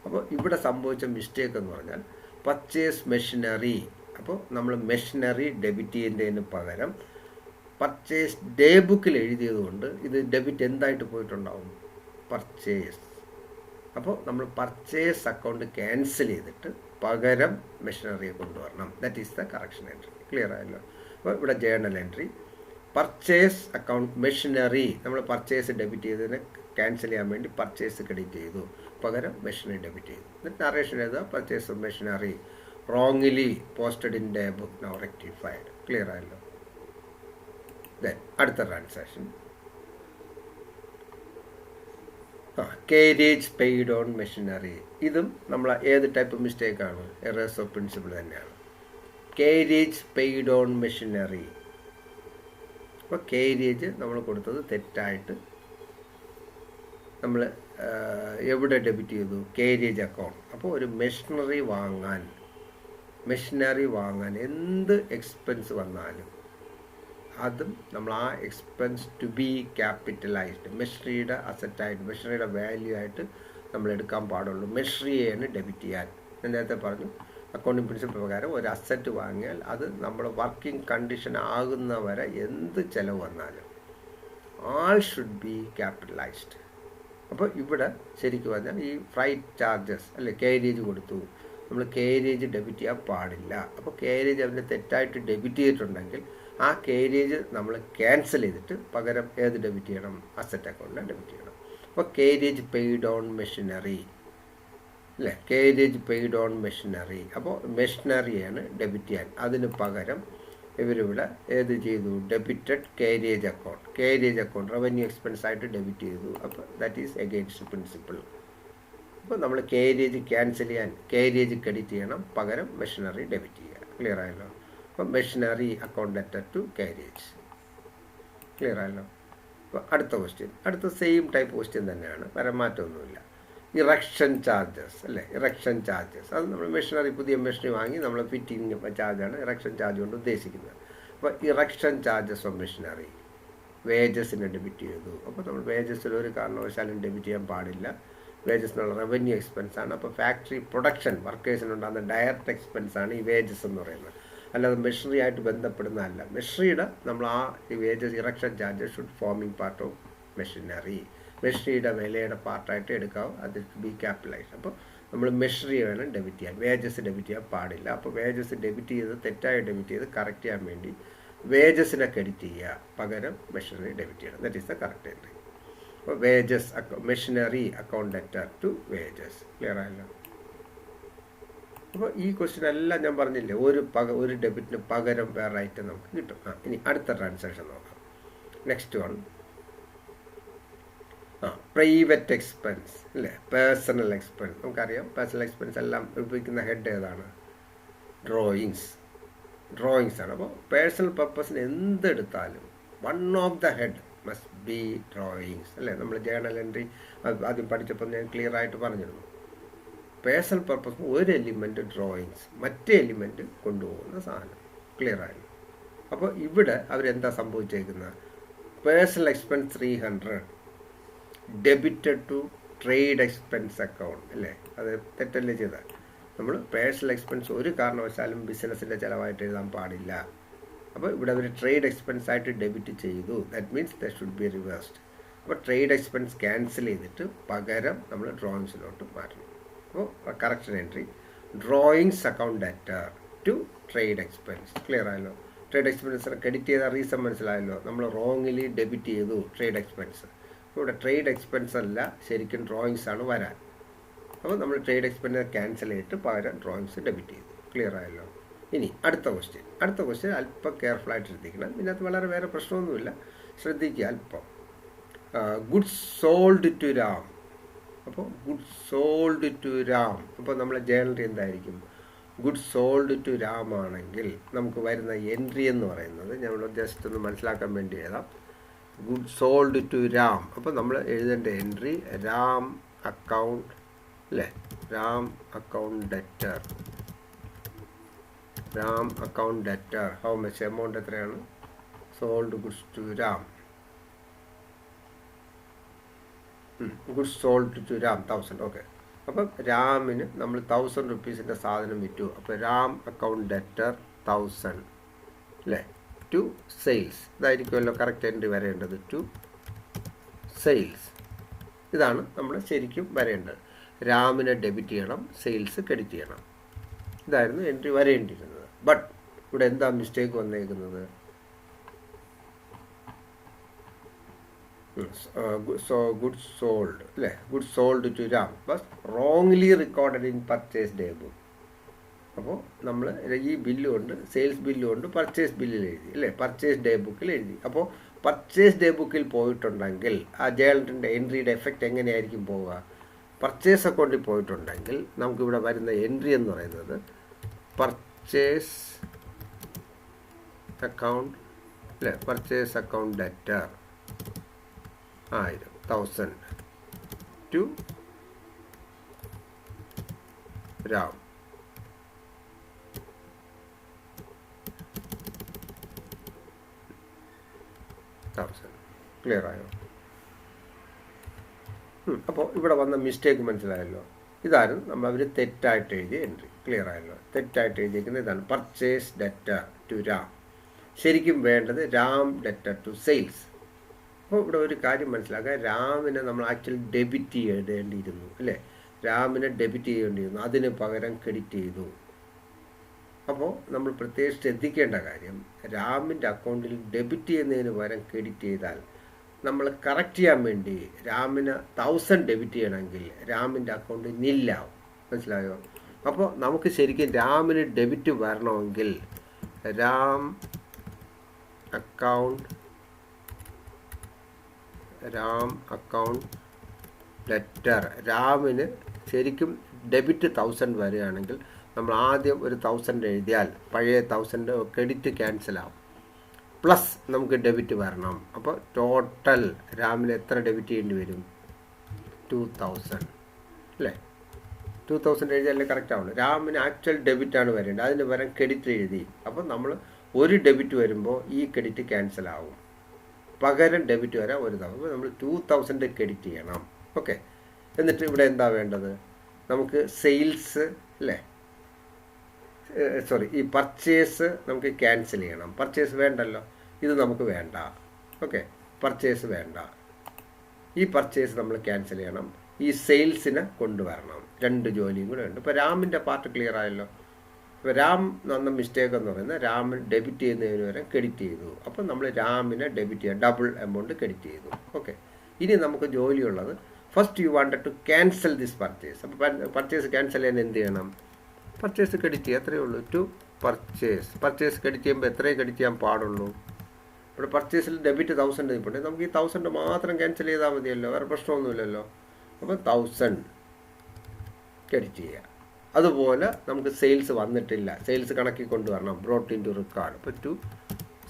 അപ്പോൾ ഇവിടെ സംഭവിച്ച മിസ്റ്റേക്ക് എന്ന് പറഞ്ഞാൽ പർച്ചേസ് മെഷീനറി. അപ്പോൾ നമ്മൾ മെഷീനറി ഡെബിറ്റ് ചെയ്യുന്നതിന് പകരം പർച്ചേസ് ഡേ ബുക്കിൽ എഴുതിയതുകൊണ്ട് ഇത് ഡെബിറ്റ് എന്തായിട്ട് പോയിട്ടുണ്ടാവും? പർച്ചേസ്. അപ്പോൾ നമ്മൾ പർച്ചേസ് അക്കൗണ്ട് ക്യാൻസൽ ചെയ്തിട്ട് പകരം മെഷീനറിയെ കൊണ്ടുവരണം. That is the correction entry. Clear ആയല്ലോ? അപ്പോൾ ഇവിടെ journal entry purchase account machinery, നമ്മൾ പർച്ചേസ് ഡെബിറ്റ് ചെയ്തതിനെ ക്യാൻസൽ ചെയ്യാൻ വേണ്ടി പർച്ചേസ് ക്രെഡിറ്റ് ചെയ്തു, പകരം മെഷീനറി ഡെബിറ്റ് ചെയ്തു. എന്നിട്ട് നറേഷൻ എഴുതുക purchase machinery wrongly posted in day book now rectified. Clear ആയല്ലോ? ദെൻ അടുത്ത transaction carriage paid on machinery. ഇതും നമ്മൾ ഏത് ടൈപ്പ് മിസ്റ്റേക്കാണ്? എറേഴ്സ് ഓഫ് പ്രിൻസിപ്പിൾ തന്നെയാണ്. Carriage paid on machinery. അപ്പോൾ കേരേജ് നമ്മൾ കൊടുത്തത് തെറ്റായിട്ട് നമ്മൾ എവിടെ ഡെബിറ്റ് ചെയ്തു? Carriage account. അപ്പോൾ ഒരു മെഷീനറി വാങ്ങാൻ എന്ത് എക്സ്പെൻസ് വന്നാലും അതും നമ്മൾ ആ എക്സ്പെൻസ് ടു ബി ക്യാപിറ്റലൈസ്ഡ്, മെഷീനറിയുടെ അസറ്റായിട്ട്, മെഷീനറിയുടെ വാല്യൂ ആയിട്ട് നമ്മൾ എടുക്കാൻ പാടുള്ളൂ. മെഷീനറിയാണ് ഡെബിറ്റ് ചെയ്യാൻ. ഞാൻ നേരത്തെ പറഞ്ഞു അക്കൗണ്ടിങ് പ്രിൻസിപ്പിൾ പ്രകാരം ഒരു അസറ്റ് വാങ്ങിയാൽ അത് നമ്മൾ വർക്കിംഗ് കണ്ടീഷൻ ആകുന്നവരെ എന്ത് ചിലവ് വന്നാലും ആൾ ഷുഡ് ബി ക്യാപിറ്റലൈസ്ഡ്. അപ്പോൾ ഇവിടെ ശരിക്കും പറഞ്ഞാൽ ഈ ഫ്രൈറ്റ് ചാർജസ് അല്ലെ കേരേജ് കൊടുത്തു, നമ്മൾ കേരേജ് ഡെബിറ്റ് ചെയ്യാൻ പാടില്ല. അപ്പോൾ കേരേജ് അതിൻ്റെ തെറ്റായിട്ട് ഡെബിറ്റ് ചെയ്തിട്ടുണ്ടെങ്കിൽ ആ കേരേജ് നമ്മൾ ക്യാൻസൽ ചെയ്തിട്ട് പകരം ഏത് ഡെബിറ്റ് ചെയ്യണം? അസറ്റ് അക്കൗണ്ടിൽ ഡെബിറ്റ് ചെയ്യണം. അപ്പോൾ കേരേജ് പെയ്ഡ് ഓൺ മെഷീനറി അല്ലേ, കേരേജ് പെയ്ഡ് ഓൺ മെഷീനറി. അപ്പോൾ മെഷീനറിയാണ് ഡെബിറ്റ് ചെയ്യാൻ. അതിന് പകരം ഇവരിവിടെ ഏത് ചെയ്തു? Debited carriage account revenue expense ആയിട്ട് ഡെബിറ്റ് ചെയ്തു. അപ്പോൾ ദാറ്റ് ഈസ് എഗെയിൻസ്റ്റ് പ്രിൻസിപ്പിൾ. അപ്പോൾ നമ്മൾ കേരേജ് ക്യാൻസൽ ചെയ്യാൻ കേരേജ് ക്രെഡിറ്റ് ചെയ്യണം, പകരം മെഷീനറി ഡെബിറ്റ് ചെയ്യുക. ക്ലിയർ ആയല്ലോ? അപ്പോൾ machinery account debtor to carriage. Clear ആയല്ലോ? അപ്പോൾ അടുത്ത ക്വസ്റ്റ്യൻ, അടുത്ത സെയിം ടൈപ്പ് ക്വസ്റ്റ്യൻ തന്നെയാണ്, പരമാറ്റമൊന്നുമില്ല. ഇറക്ഷൻ ചാർജസ് അല്ലേ, ഇറക്ഷൻ ചാർജസ്. അത് നമ്മൾ മെഷീനറി, പുതിയ മെഷീനറി വാങ്ങി നമ്മൾ ഫിറ്റിംഗ് ചാർജാണ് ഇറക്ഷൻ ചാർജ് കൊണ്ട് ഉദ്ദേശിക്കുന്നത്. അപ്പോൾ ഇറക്ഷൻ ചാർജസ് ഓഫ് മെഷീനറി വേജസിനെ ഡെബിറ്റ് ചെയ്തു. അപ്പോൾ നമ്മൾ വേജസിൽ ഒരു കാരണവശാലും ഡെബിറ്റ് ചെയ്യാൻ പാടില്ല. വേജസിനുള്ള റവന്യൂ എക്സ്പെൻസ് ആണ്. അപ്പോൾ ഫാക്ടറി പ്രൊഡക്ഷൻ വർക്കേഴ്സിനുണ്ടാകുന്ന ഡയറക്റ്റ് എക്സ്പെൻസ് ആണ് ഈ വേജസ് എന്ന് പറയുന്നത്, അല്ലാതെ മെഷീനറി ആയിട്ട് ബന്ധപ്പെടുന്നതല്ല. മെഷീനറിയുടെ നമ്മൾ ആ wages erection charges should forming part of machinery, മെഷീനറിയുടെ വിലയുടെ പാർട്ടായിട്ട് എടുക്കാവും, അത് ബി ക്യാപിറ്റലൈസ്. അപ്പോൾ നമ്മൾ മെഷീനറി വേണം ഡെബിറ്റ് ചെയ്യാൻ, വേജസ് ഡെബിറ്റ് ചെയ്യാൻ പാടില്ല. അപ്പോൾ വേജസ് ഡെബിറ്റ് ചെയ്ത് തെറ്റായി ഡെബിറ്റ് ചെയ്ത് കറക്റ്റ് ചെയ്യാൻ വേണ്ടി വേജസിനെ ക്രെഡിറ്റ് ചെയ്യുക, പകരം മെഷീനറി ഡെബിറ്റ് ചെയ്യണം. That is the correct entry. അപ്പോൾ wages machinery account debtor to wages. Clear ആയല്ലോ? അപ്പോൾ ഈ ക്വസ്റ്റ്യൻ എല്ലാം ഞാൻ പറഞ്ഞില്ലേ, ഒരു ഡെബിറ്റിന് പകരം വേറെ ഐറ്റം നമുക്ക് കിട്ടും. ഇനി അടുത്ത ട്രാൻസാക്ഷൻ നോക്കാം. നെക്സ്റ്റ് വൺ പ്രൈവറ്റ് എക്സ്പെൻസ് അല്ലേ, പേഴ്സണൽ എക്സ്പെൻസ്. നമുക്കറിയാം പേഴ്സണൽ എക്സ്പെൻസ് എല്ലാം ഉപയോഗിക്കുന്ന ഹെഡ് ഏതാണ്? ഡ്രോയിങ്സ് ആണ്. അപ്പോൾ പേഴ്സണൽ പർപ്പസിന് എന്തെടുത്താലും one of the head must be drawings അല്ലേ. നമ്മൾ ജേർണൽ എൻട്രി ആദ്യം പഠിച്ചപ്പോൾ ഞാൻ ക്ലിയർ ആയിട്ട് പറഞ്ഞിരുന്നു. പേഴ്സണൽ പർപ്പസിന് ഒരു എലിമെൻറ്റ് ഡ്രോയിങ്സ്, മറ്റേ എലിമെൻറ്റ് കൊണ്ടുപോകുന്ന സാധനം. ക്ലിയർ ആയി? അപ്പോൾ ഇവിടെ അവരെന്താ സംഭവിച്ചേക്കുന്നത്? Personal expense 300 debited to trade expense account അല്ലേ. അത് തെറ്റല്ലേ ചെയ്താൽ? നമ്മൾ പേഴ്സണൽ എക്സ്പെൻസ് ഒരു കാരണവശാലും ബിസിനസ്സിൻ്റെ ചിലവായിട്ട് എഴുതാൻ പാടില്ല. അപ്പോൾ ഇവിടെ അവർ ട്രേഡ് എക്സ്പെൻസ് ആയിട്ട് ഡെബിറ്റ് ചെയ്തു. That means the should be reversed. അപ്പോൾ ട്രേഡ് എക്സ്പെൻസ് ക്യാൻസൽ ചെയ്തിട്ട് പകരം നമ്മൾ ഡ്രോയിങ്സിലോട്ട് മാറ്റണം. അപ്പോൾ correction entry drawings account debtor to trade expense. Clear ആയല്ലോ? ട്രേഡ് എക്സ്പെൻസിനെ ക്രെഡിറ്റ് ചെയ്ത റീസൺ മനസ്സിലായല്ലോ. നമ്മൾ റോങ്ലി ഡെബിറ്റ് ചെയ്തു ട്രേഡ് എക്സ്പെൻസ്. അപ്പോൾ ഇവിടെ ട്രേഡ് എക്സ്പെൻസ് അല്ല, ശരിക്കും ഡ്രോയിങ്സ് ആണ് വരാൻ. അപ്പോൾ നമ്മൾ ട്രേഡ് എക്സ്പെൻസ് ക്യാൻസൽ ചെയ്തിട്ട് പകരം ഡ്രോയിങ്സ് ഡെബിറ്റ് ചെയ്തു. ക്ലിയർ ആയല്ലോ? ഇനി അടുത്ത ക്വസ്റ്റ്യൻ അല്പം കെയർഫുള്ളായിട്ട് ശ്രദ്ധിക്കണം. ഇതിനകത്ത് വളരെ വേറെ പ്രശ്നമൊന്നുമില്ല, ശ്രദ്ധിക്കുക അല്പം. Goods sold to Ram. അപ്പോൾ ഗുഡ്സ് സോൾഡ് ടു രാം, അപ്പോൾ നമ്മളെ ജേണൽ എന്തായിരിക്കും? ഗുഡ്സ് സോൾഡ് ടു രാം ആണെങ്കിൽ നമുക്ക് വരുന്ന എൻട്രി എന്ന് പറയുന്നത്, നമ്മൾ ജസ്റ്റ് ഒന്ന് മനസ്സിലാക്കാൻ വേണ്ടി എഴുതാം. ഗുഡ്സ് സോൾഡ് ടു രാം, അപ്പോൾ നമ്മൾ എഴുതേണ്ട എൻട്രി രാം അക്കൗണ്ട്, അല്ലേ? Ram account debtor. Ram account debtor how much, amount എത്രയാണ്? Sold goods to Ram. Goods sold to Ram 1000. Okay, അപ്പം രാമിന് നമ്മൾ 1000 റുപ്പീസിൻ്റെ സാധനം വിറ്റു. അപ്പോൾ രാം അക്കൗണ്ട് ഡെറ്റർ 1000, അല്ലേ? ടു സെയിൽസ്, ഇതായിരിക്കുമല്ലോ കറക്റ്റ് എൻട്രി വരേണ്ടത്. ടു സെയിൽസ്, ഇതാണ് നമ്മൾ ശരിക്കും വരേണ്ടത്. രാമിനെ ഡെബിറ്റ് ചെയ്യണം, സെയിൽസ് ക്രെഡിറ്റ് ചെയ്യണം. ഇതായിരുന്നു എൻട്രി വരേണ്ടിയിരുന്നത്. ബട്ട് ഇവിടെ എന്താ മിസ്റ്റേക്ക് വന്നേക്കുന്നത്? ഗുഡ്സ് സോൾഡ്, അല്ലേ? Goods sold to Ram was wrongly recorded in purchase day book. അപ്പോൾ നമ്മൾ ഈ ബില്ലുകൊണ്ട്, സെയിൽസ് ബില്ലുകൊണ്ട് പർച്ചേസ് ബില്ലിൽ എഴുതി, അല്ലേ? പർച്ചേസ് ഡേ ബുക്കിൽ എഴുതി. അപ്പോൾ പർച്ചേസ് ഡേ ബുക്കിൽ പോയിട്ടുണ്ടെങ്കിൽ ആ ജേണലിൻ്റെ എൻട്രിയുടെ എഫക്റ്റ് എങ്ങനെയായിരിക്കും പോവുക? പർച്ചേസ് അക്കൗണ്ടിൽ പോയിട്ടുണ്ടെങ്കിൽ നമുക്കിവിടെ വരുന്ന എൻട്രി എന്ന് പറയുന്നത് പർച്ചേസ് അക്കൗണ്ട്, അല്ലേ? Purchase account debtor 1000 to Ram. Clear ആയോ? അപ്പോൾ ഇവിടെ വന്ന മിസ്റ്റേക്ക് മനസ്സിലായല്ലോ. ഇതായിരുന്നു നമ്മൾ അവർ തെറ്റായിട്ട് എഴുതിയ എൻട്രി. ക്ലിയർ ആയല്ലോ? തെറ്റായിട്ട് എഴുതിയിരിക്കുന്നത് ഇതാണ്, പർച്ചേസ് ഡെറ്റർ ടു രാം. ശരിക്കും വേണ്ടത് രാം ഡെറ്റർ ടു സെയിൽസ്. അപ്പോൾ ഇവിടെ ഒരു കാര്യം മനസ്സിലാക്കുക, രാമിനെ നമ്മൾ ആക്ച്വലി ഡെബിറ്റ് ചെയ്യേണ്ടിയിരുന്നു, അല്ലേ? രാമിനെ ഡെബിറ്റ് ചെയ്യേണ്ടിയിരുന്നു, അതിന് പകരം ക്രെഡിറ്റ് ചെയ്തു. അപ്പോൾ നമ്മൾ പ്രത്യേകം ശ്രദ്ധിക്കേണ്ട കാര്യം, രാമിൻ്റെ അക്കൗണ്ടിൽ ഡെബിറ്റ് ചെയ്യുന്നതിന് പകരം ക്രെഡിറ്റ് ചെയ്താൽ നമ്മൾ കറക്റ്റ് ചെയ്യാൻ വേണ്ടി രാമിന് 1000 ഡെബിറ്റ് ചെയ്യണമെങ്കിൽ രാമിൻ്റെ അക്കൗണ്ട് നില്ലാവും. മനസ്സിലായോ? അപ്പോൾ നമുക്ക് ശരിക്കും രാമിന് ഡെബിറ്റ് വരണമെങ്കിൽ രാം അക്കൗണ്ട് ഡെറ്റർ, രാമിന് ശരിക്കും ഡെബിറ്റ് 1000 വരികയാണെങ്കിൽ നമ്മൾ ആദ്യം ഒരു 1000 എഴുതിയാൽ പഴയ 1000 ക്രെഡിറ്റ് ക്യാൻസലാവും, പ്ലസ് നമുക്ക് ഡെബിറ്റ് വരണം. അപ്പോൾ ടോട്ടൽ രാമിന് എത്ര ഡെബിറ്റ് ചെയ്യേണ്ടി വരും? 2000, അല്ലേ? 2000 എഴുതിയാലേ കറക്റ്റ് ആവുള്ളൂ. രാമിന് ആക്ച്വൽ ഡെബിറ്റാണ് വരേണ്ടത്, അതിന് പകരം ക്രെഡിറ്റ് എഴുതി. അപ്പോൾ നമ്മൾ ഒരു ഡെബിറ്റ് വരുമ്പോൾ ഈ ക്രെഡിറ്റ് ക്യാൻസൽ ആവും, പകരം ഡെബിറ്റ് വരാൻ 1000. അപ്പോൾ നമ്മൾ 2000 ക്രെഡിറ്റ് ചെയ്യണം. ഓക്കെ, എന്നിട്ട് ഇവിടെ എന്താ വേണ്ടത്? നമുക്ക് സെയിൽസ്, അല്ലേ? സോറി, ഈ പർച്ചേസ് നമുക്ക് ക്യാൻസൽ ചെയ്യണം. പർച്ചേസ് വേണ്ടല്ലോ, ഇത് നമുക്ക് വേണ്ട. ഓക്കെ, പർച്ചേസ് വേണ്ട, ഈ പർച്ചേസ് നമ്മൾ ക്യാൻസൽ ചെയ്യണം. ഈ സെയിൽസിനെ കൊണ്ടുവരണം. 2 ജോലിയും കൂടെ ഉണ്ട്. ഇപ്പോൾ രാമിൻ്റെ പാർട്ട് ക്ലിയർ ആയല്ലോ. ഇപ്പോൾ രാം വന്ന മിസ്റ്റേക്ക് എന്ന് പറയുന്നത് രാമിന് ഡെബിറ്റ് ചെയ്യുന്നതിന് വരെ ക്രെഡിറ്റ് ചെയ്തു. അപ്പം നമ്മൾ രാമിനെ ഡെബിറ്റ് ചെയ്യുക, ഡബിൾ എമൗണ്ട് ക്രെഡിറ്റ് ചെയ്തു. ഓക്കെ, ഇനി നമുക്ക് ജോലിയുള്ളത്, first you wanted to cancel this purchase. അപ്പോൾ പർച്ചേസ് ക്യാൻസൽ ചെയ്യാൻ എന്ത് ചെയ്യണം? പർച്ചേസ് ക്രെഡിറ്റ് ചെയ്യുക, അത്രയേ ഉള്ളൂ. ടു പർച്ചേസ് ക്രെഡിറ്റ് ചെയ്യുമ്പോൾ എത്രയും ക്രെഡിറ്റ് ചെയ്യാൻ പാടുള്ളൂ? ഇവിടെ പർച്ചേസിൽ ഡെബിറ്റ് 1000 നിൽപ്പുണ്ട്, നമുക്ക് ഈ 1000 മാത്രം ക്യാൻസൽ ചെയ്താൽ മതിയല്ലോ, വേറെ പ്രശ്നമൊന്നുമില്ലല്ലോ. അപ്പോൾ 1000 ക്രെഡിറ്റ് ചെയ്യുക. അതുപോലെ നമുക്ക് സെയിൽസ് വന്നിട്ടില്ല, സെയിൽസ് കണക്കിൽ കൊണ്ടുവരണം, ബ്രോട്ട് ഇൻ ടു റെക്കോർഡ്. അപ്പോൾ ടു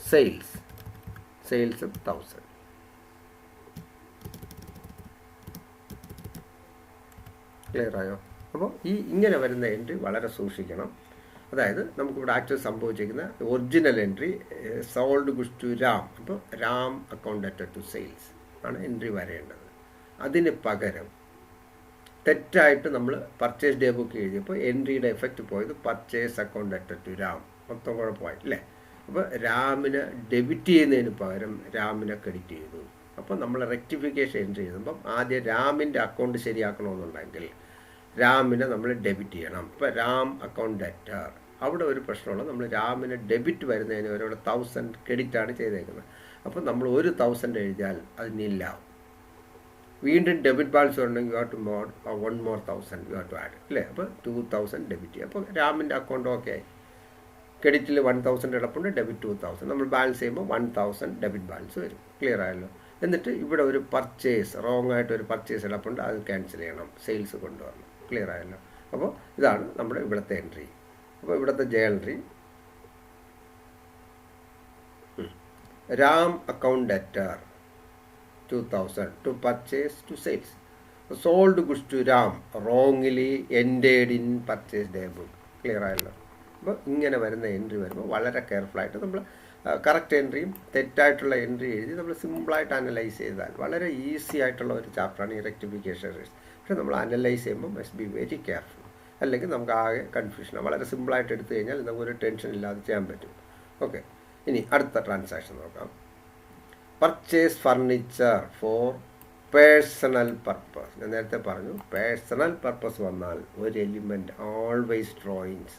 സെയിൽസും 1000. ക്ലിയർ ആയോ? അപ്പോൾ ഇങ്ങനെ വരുന്ന എൻട്രി വളരെ സൂക്ഷിക്കണം. അതായത് നമുക്കിവിടെ ആക്ച്വൽ സംഭവിച്ചിരിക്കുന്ന original entry sold goods to Ram. അപ്പോൾ Ram account debtor to sales ആണ് എൻട്രി വരേണ്ടത്. അതിന് പകരം തെറ്റായിട്ട് നമ്മൾ പർച്ചേസ് ഡേ ബുക്ക് എഴുതിയപ്പോൾ എൻട്രിയുടെ എഫക്റ്റ് പോയത് purchase account debtor to Ram. മൊത്തം കുഴപ്പമായി, അല്ലേ? അപ്പോൾ രാമിനെ ഡെബിറ്റ് ചെയ്യുന്നതിന് പകരം രാമിനെ ക്രെഡിറ്റ് ചെയ്തു. അപ്പോൾ നമ്മൾ റെക്ടിഫിക്കേഷൻ എൻട്രി ചെയ്യുമ്പം ആദ്യം രാമിൻ്റെ അക്കൗണ്ട് ശരിയാക്കണമെന്നുണ്ടെങ്കിൽ രാമിനെ നമ്മൾ ഡെബിറ്റ് ചെയ്യണം. ഇപ്പോൾ രാം അക്കൗണ്ട് ഡെറ്റർ, അവിടെ ഒരു പ്രശ്നമുള്ളത്, നമ്മൾ രാമിന് ഡെബിറ്റ് വരുന്നതിന് വരെ ഇവിടെ 1000 ക്രെഡിറ്റാണ് ചെയ്തേക്കുന്നത്. അപ്പോൾ നമ്മൾ ഒരു 1000 എഴുതിയാൽ അത് നില്ലാവും. വീണ്ടും ഡെബിറ്റ് ബാലൻസ് ഉണ്ടെങ്കിൽ you have to one more 1000 you have to add, അല്ലേ? അപ്പോൾ 2000 ഡെബിറ്റ് ചെയ്യും. അപ്പോൾ രാമിൻ്റെ അക്കൗണ്ട് ഓക്കെ ആയി. ക്രെഡിറ്റിൽ 1000 കിടപ്പുണ്ട്, ഡെബിറ്റ് 2000. നമ്മൾ ബാലൻസ് ചെയ്യുമ്പോൾ 1000 ഡെബിറ്റ് ബാലൻസ് വരും. ക്ലിയർ ആയല്ലോ. എന്നിട്ട് ഇവിടെ ഒരു പർച്ചേസ്, റോങ് ആയിട്ട് ഒരു പർച്ചേസ് കിടപ്പുണ്ട്, അത് ക്യാൻസൽ ചെയ്യണം, സെയിൽസ് കൊണ്ടുവരണം. ക്ലിയർ ആയല്ലോ. അപ്പോൾ ഇതാണ് നമ്മുടെ ഇവിടുത്തെ എൻട്രി. അപ്പോൾ ഇവിടുത്തെ ജേണറി Ram account debtor 2000 to purchase to sales. Sold goods to Ram wrongly ended in purchase day book. Clear ആയല്ലോ. അപ്പോൾ ഇങ്ങനെ വരുന്ന എൻട്രി വരുമ്പോൾ വളരെ കെയർഫുള്ളായിട്ട് നമ്മൾ കറക്റ്റ് എൻട്രിയും തെറ്റായിട്ടുള്ള എൻട്രി എഴുതി നമ്മൾ സിമ്പിളായിട്ട് അനലൈസ് ചെയ്താൽ വളരെ ഈസി ആയിട്ടുള്ള ഒരു ചാപ്റ്ററാണ് ഈ റെക്ടിഫിക്കേഷൻ എറേഴ്സ്. പക്ഷേ നമ്മൾ അനലൈസ് ചെയ്യുമ്പോൾ മസ്റ്റ് ബി വെരി കെയർഫുൾ, അല്ലെങ്കിൽ നമുക്ക് ആകെ കൺഫ്യൂഷനാണ്. വളരെ സിമ്പിളായിട്ട് എടുത്തു കഴിഞ്ഞാൽ നമുക്കൊരു ടെൻഷൻ ഇല്ലാതെ ചെയ്യാൻ പറ്റും. ഓക്കെ, ഇനി അടുത്ത ട്രാൻസാക്ഷൻ നോക്കാം. Purchase furniture for personal purpose. ഞാൻ നേരത്തെ പറഞ്ഞു, പേഴ്സണൽ പർപ്പസ് വന്നാൽ ഒരു എലിമെൻറ്റ് ഓൾവേസ് ഡ്രോയിങ്സ്.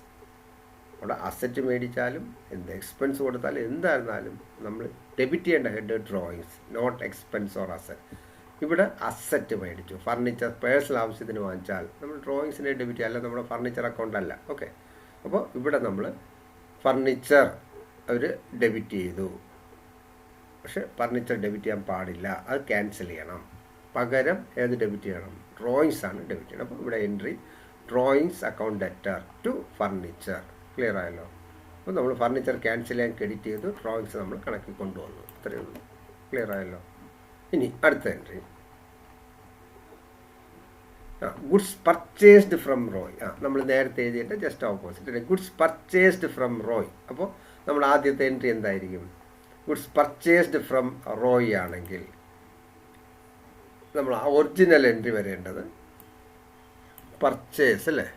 അവിടെ അസറ്റ് മേടിച്ചാലും എന്ത് എക്സ്പെൻസ് കൊടുത്താലും എന്തായിരുന്നാലും നമ്മൾ ഡെബിറ്റ് ചെയ്യേണ്ട head drawings, not expense or asset. ഇവിടെ അസറ്റ് മേടിച്ചു, ഫർണിച്ചർ പേഴ്സണൽ ആവശ്യത്തിന് വാങ്ങിച്ചാൽ നമ്മൾ ഡ്രോയിങ്സിനെ ഡെബിറ്റ് ചെയ്യുക, അല്ല നമ്മുടെ ഫർണിച്ചർ അക്കൗണ്ട് അല്ല. ഓക്കെ, അപ്പോൾ ഇവിടെ നമ്മൾ ഫർണിച്ചർ അവർ ഡെബിറ്റ് ചെയ്തു, പക്ഷെ ഫർണിച്ചർ ഡെബിറ്റ് ചെയ്യാൻ പാടില്ല, അത് ക്യാൻസൽ ചെയ്യണം. പകരം ഏത് ഡെബിറ്റ് ചെയ്യണം? ഡ്രോയിങ്സ് ആണ് ഡെബിറ്റ് ചെയ്യണം. അപ്പോൾ ഇവിടെ entry drawings account debtor to furniture. Clear ആയല്ലോ. അപ്പോൾ നമ്മൾ ഫർണിച്ചർ ക്യാൻസൽ ചെയ്യാൻ ക്രെഡിറ്റ് ചെയ്തു, ഡ്രോയിങ്സ് നമ്മൾ കണക്കിൽ കൊണ്ടുവന്നു. അത്രയേ ഉള്ളൂ. ക്ലിയർ ആയല്ലോ. ഇനി അടുത്ത entry goods purchased from Roy. നമ്മൾ നേരത്തെ എഴുതിയിട്ട് just opposite, goods purchased from Roy. അപ്പോൾ നമ്മൾ ആദ്യത്തെ എൻട്രി എന്തായിരിക്കും? ഗുഡ്സ് പർച്ചേസ്ഡ് ഫ്രം റോയ് ആണെങ്കിൽ നമ്മൾ ഒറിജിനൽ എൻട്രി വരേണ്ടത് പർച്ചേസ് അല്ലേ,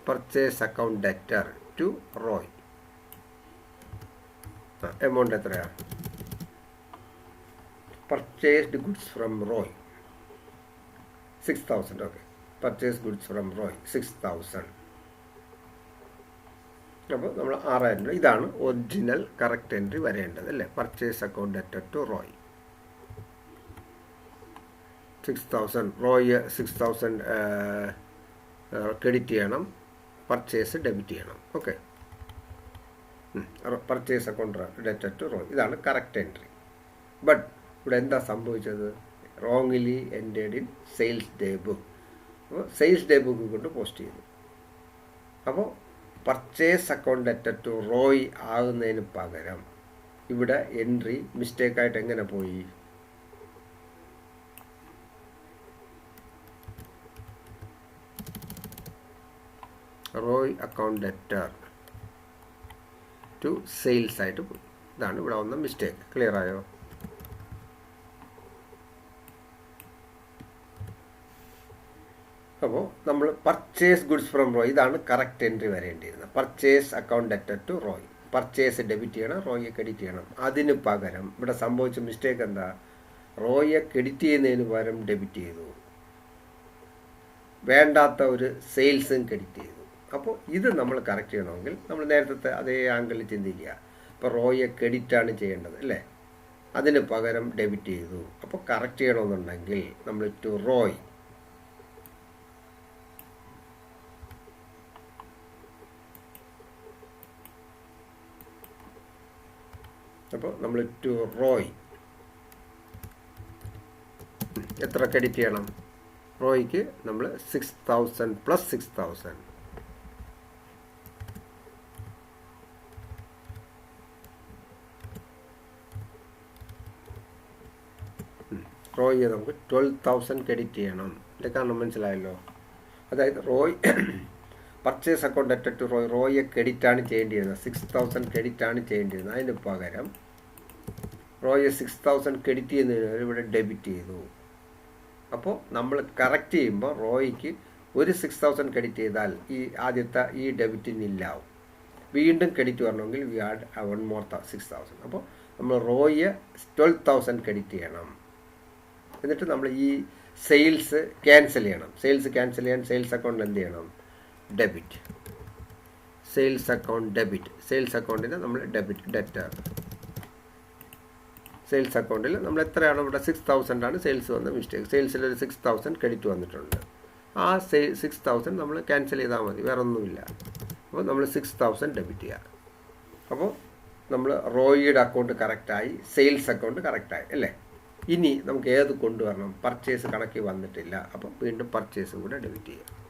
purchase account debtor to Roy. Amount എത്രയാണ്? Purchased goods from Roy 6000. Okay, purchase goods from Roy 6000. അപ്പോൾ നമ്മൾ 6000 രൂപ. ഇതാണ് ഒറിജിനൽ കറക്റ്റ് എൻട്രി വരേണ്ടത് അല്ലേ? Purchase account debtor to Roy 6000. Roy 6000 credit ചെയ്യണം, പർച്ചേസ് ഡെബിറ്റ് ചെയ്യണം. Okay, purchase account debtor to Roy, ഇതാണ് കറക്റ്റ് എൻട്രി. ബട്ട് ഇവിടെ എന്താ സംഭവിച്ചത്? Wrongly ended in sales day book. അപ്പോൾ സെയിൽസ് ഡേ ബുക്ക് കൊണ്ട് പോസ്റ്റ് ചെയ്തു. അപ്പോൾ purchase account debtor to Roy ആകുന്നതിന് പകരം ഇവിടെ എൻട്രി മിസ്റ്റേക്കായിട്ട് എങ്ങനെ പോയി? Roy account debtor to sales ആയിട്ട് പോയി. ഇതാണ് ഇവിടെ വന്ന മിസ്റ്റേക്ക്. ക്ലിയർ ആയോ? അപ്പോൾ നമ്മൾ പർച്ചേസ് ഗുഡ്സ് ഫ്രം റോയ്, ഇതാണ് കറക്റ്റ് എൻട്രി വരേണ്ടിയിരുന്നത്. Purchase account debtor to Roy, purchase debit ചെയ്യണം, റോയെ ക്രെഡിറ്റ് ചെയ്യണം. അതിന് പകരം ഇവിടെ സംഭവിച്ച മിസ്റ്റേക്ക് എന്താ? റോയെ ക്രെഡിറ്റ് ചെയ്യുന്നതിന് പകരം ഡെബിറ്റ് ചെയ്തു, വേണ്ടാത്ത ഒരു സെയിൽസും ക്രെഡിറ്റ് ചെയ്തു. അപ്പോൾ ഇത് നമ്മൾ കറക്റ്റ് ചെയ്യണമെങ്കിൽ നമ്മൾ നേരത്തെ അതേ ആംഗിളിൽ ചിന്തിക്കുക. ഇപ്പോൾ റോയെ ക്രെഡിറ്റാണ് ചെയ്യേണ്ടത് അല്ലേ, അതിന് പകരം ഡെബിറ്റ് ചെയ്തു. അപ്പോൾ കറക്റ്റ് ചെയ്യണമെന്നുണ്ടെങ്കിൽ നമ്മൾ ടു റോയ്, അപ്പോൾ നമ്മൾ ടു റോയ് എത്ര ക്രെഡിറ്റ് ചെയ്യണം? റോയ്ക്ക് നമ്മൾ 6000 പ്ലസ് 6000. റോയെ നമുക്ക് 12,000 ക്രെഡിറ്റ് ചെയ്യണം. ഇതിൻ്റെ കാരണം മനസ്സിലായല്ലോ. അതായത് Roy purchase account debtor to Roy, റോയെ ക്രെഡിറ്റാണ് ചെയ്യേണ്ടിയിരുന്നത്, 6000 ക്രെഡിറ്റാണ് ചെയ്യേണ്ടിയിരുന്നത്. അതിന് പകരം റോയെ 6000 ക്രെഡിറ്റ് ചെയ്യുന്നതിന് ഇവിടെ ഡെബിറ്റ് ചെയ്തു. അപ്പോൾ നമ്മൾ കറക്റ്റ് ചെയ്യുമ്പോൾ റോയ്ക്ക് ഒരു 6000 ക്രെഡിറ്റ് ചെയ്താൽ ഈ ആദ്യത്തെ ഈ ഡെബിറ്റിനില്ലാവും. വീണ്ടും ക്രെഡിറ്റ് വരണമെങ്കിൽ വി ആഡ് 1 more 6000. അപ്പോൾ നമ്മൾ റോയെ 12,000 ക്രെഡിറ്റ് ചെയ്യണം. എന്നിട്ട് നമ്മൾ ഈ സെയിൽസ് ക്യാൻസൽ ചെയ്യണം. സെയിൽസ് ക്യാൻസൽ ചെയ്യാൻ സെയിൽസ് അക്കൗണ്ട് എന്ത് ചെയ്യണം? Debit. Sales account debit. Sales അക്കൗണ്ടിന് നമ്മൾ ഡെബിറ്റ് ഡെറ്റർ. സെയിൽസ് അക്കൗണ്ടിൽ നമ്മൾ എത്രയാണ്? ഇവിടെ 6000 ആണ് സെയിൽസ് വന്ന മിസ്റ്റേക്ക്. സെയിൽസിൽ ഒരു 6000 ക്രെഡിറ്റ് വന്നിട്ടുണ്ട്. ആ 6,000 നമ്മൾ ക്യാൻസൽ ചെയ്താൽ മതി, വേറെ ഒന്നുമില്ല. അപ്പോൾ നമ്മൾ 6,000 ഡെബിറ്റ് ചെയ്യുക. അപ്പോൾ നമ്മൾ റോയിയുടെ അക്കൗണ്ട് കറക്റ്റായി, സെയിൽസ് അക്കൗണ്ട് കറക്റ്റായി അല്ലേ. ഇനി നമുക്ക് ഏത് കൊണ്ടുവരണം? പർച്ചേസ് കണക്കിൽ വന്നിട്ടില്ല, അപ്പോൾ വീണ്ടും പർച്ചേസും കൂടെ ഡെബിറ്റ് ചെയ്യുക.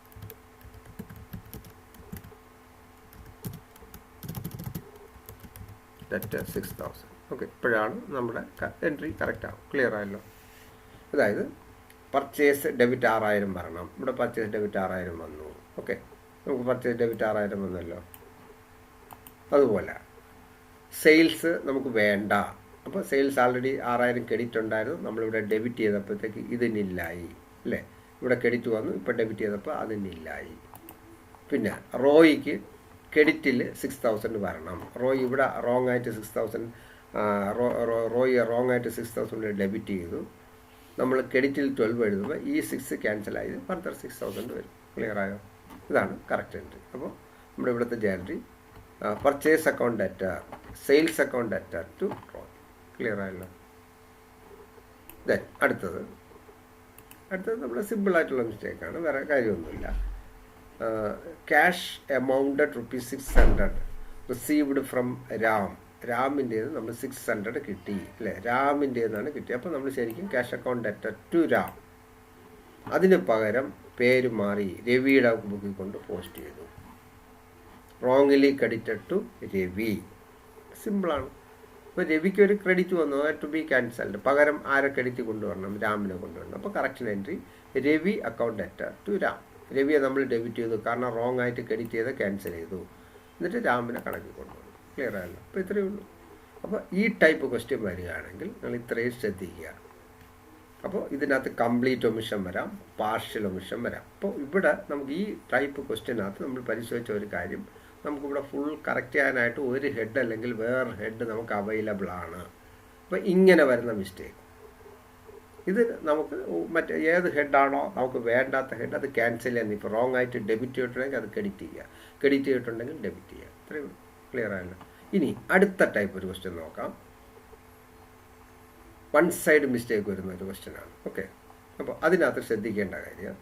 ഡെറ്റ് 6,000. ഓക്കെ, ഇപ്പോഴാണ് നമ്മുടെ എൻട്രി കറക്റ്റ് ആവും. ക്ലിയർ ആയല്ലോ? അതായത് പർച്ചേസ് ഡെബിറ്റ് 6,000 വരണം. ഇവിടെ പർച്ചേസ് ഡെബിറ്റ് 6,000 വന്നു. ഓക്കെ, നമുക്ക് പർച്ചേസ് ഡെബിറ്റ് 6,000 വന്നല്ലോ. അതുപോലെ സെയിൽസ് നമുക്ക് വേണ്ട. അപ്പോൾ സെയിൽസ് ആൾറെഡി 6,000 ക്രെഡിറ്റ് ഉണ്ടായിരുന്നു, നമ്മളിവിടെ ഡെബിറ്റ് ചെയ്തപ്പോഴത്തേക്ക് ഇതിനില്ലായി അല്ലേ. ഇവിടെ ക്രെഡിറ്റ് വന്നു, ഇപ്പോൾ ഡെബിറ്റ് ചെയ്തപ്പോൾ അതിനില്ലായി. പിന്നെ റോയിക്ക് ക്രെഡിറ്റിൽ 6,000 വരണം. റോയ് ഇവിടെ റോങ് ആയിട്ട് 6,000 റോയ് റോങ് ആയിട്ട് 6,000 ഡെബിറ്റ് ചെയ്തു. നമ്മൾ ക്രെഡിറ്റിൽ 12 എഴുതുമ്പോൾ ഈ 6 ക്യാൻസലായി, ഫർദർ 6,000 വരും. ക്ലിയർ ആയോ? ഇതാണ് കറക്റ്റ് എൻട്രി. അപ്പോൾ നമ്മുടെ ഇവിടുത്തെ entry purchase account debtor, sales account debtor to Roy. Clear ആയല്ലോ? ദെൻ അടുത്തത് നമ്മുടെ സിമ്പിളായിട്ടുള്ള മിസ്റ്റേക്കാണ്, വേറെ കാര്യമൊന്നുമില്ല. ക്യാഷ് എമൗണ്ടഡ് ₹600 റിസീവ്ഡ് ഫ്രം രാമിൻ്റേത് നമ്മൾ 600 കിട്ടി അല്ലേ. രാമിൻ്റേതാണ് കിട്ടി. അപ്പോൾ നമ്മൾ ശരിക്കും cash account debtor to Ram. അതിന് പകരം പേര് മാറി രവിയുടെ ബുക്കിൽ കൊണ്ട് പോസ്റ്റ് ചെയ്തു. Wrongly credited to Ravi. സിമ്പിളാണ്. അപ്പോൾ രവിക്ക് ഒരു ക്രെഡിറ്റ് വന്നു, ടു ബി ക്യാൻസൽഡ്. പകരം ആരെ ക്രെഡിറ്റ് കൊണ്ടുവരണം? രാമിനെ കൊണ്ടുവരണം. അപ്പോൾ correction entry Ravi account debtor to Ram. രവിയെ നമ്മൾ ഡെബിറ്റ് ചെയ്തു, കാരണം റോങ് ആയിട്ട് ക്രെഡിറ്റ് ചെയ്ത് ക്യാൻസൽ ചെയ്തു. എന്നിട്ട് രാമിനെ കണക്കിൽ കൊണ്ടുവന്നു. ക്ലിയർ ആയല്ലോ? അപ്പോൾ ഇത്രയേ ഉള്ളൂ. അപ്പോൾ ഈ ടൈപ്പ് ക്വസ്റ്റ്യൻ വരികയാണെങ്കിൽ നിങ്ങൾ ഇത്രയും ശ്രദ്ധിക്കുക. അപ്പോൾ ഇതിനകത്ത് കംപ്ലീറ്റ് ഒമിഷൻ വരാം, പാർഷ്യൽ ഒമിഷൻ വരാം. അപ്പോൾ ഇവിടെ നമുക്ക് ഈ ടൈപ്പ് ക്വസ്റ്റ്യനകത്ത് നമ്മൾ പരിശോധിച്ച ഒരു കാര്യം, നമുക്കിവിടെ ഫുൾ കറക്റ്റ് ചെയ്യാനായിട്ട് ഒരു ഹെഡ് അല്ലെങ്കിൽ വേറെ ഹെഡ് നമുക്ക് അവൈലബിൾ ആണ്. അപ്പോൾ ഇങ്ങനെ വരുന്ന മിസ്റ്റേക്ക്, ഇത് നമുക്ക് മറ്റേ ഏത് ഹെഡാണോ നമുക്ക് വേണ്ടാത്ത ഹെഡ് അത് ക്യാൻസൽ ചെയ്യാൻ. ഇപ്പോൾ റോങ് ആയിട്ട് ഡെബിറ്റ് ചെയ്തിട്ടുണ്ടെങ്കിൽ അത് ക്രെഡിറ്റ് ചെയ്യുക, ക്രെഡിറ്റ് ചെയ്തിട്ടുണ്ടെങ്കിൽ ഡെബിറ്റ് ചെയ്യുക. ഇത്രയും ക്ലിയർ ആയല്ലോ? ഇനി അടുത്ത ടൈപ്പ് ഒരു ക്വസ്റ്റ്യൻ നോക്കാം. വൺ സൈഡ് മിസ്റ്റേക്ക് വരുന്ന ഒരു ക്വസ്റ്റ്യനാണ്. ഓക്കെ, അപ്പോൾ അതിനകത്ത് ശ്രദ്ധിക്കേണ്ട കാര്യം,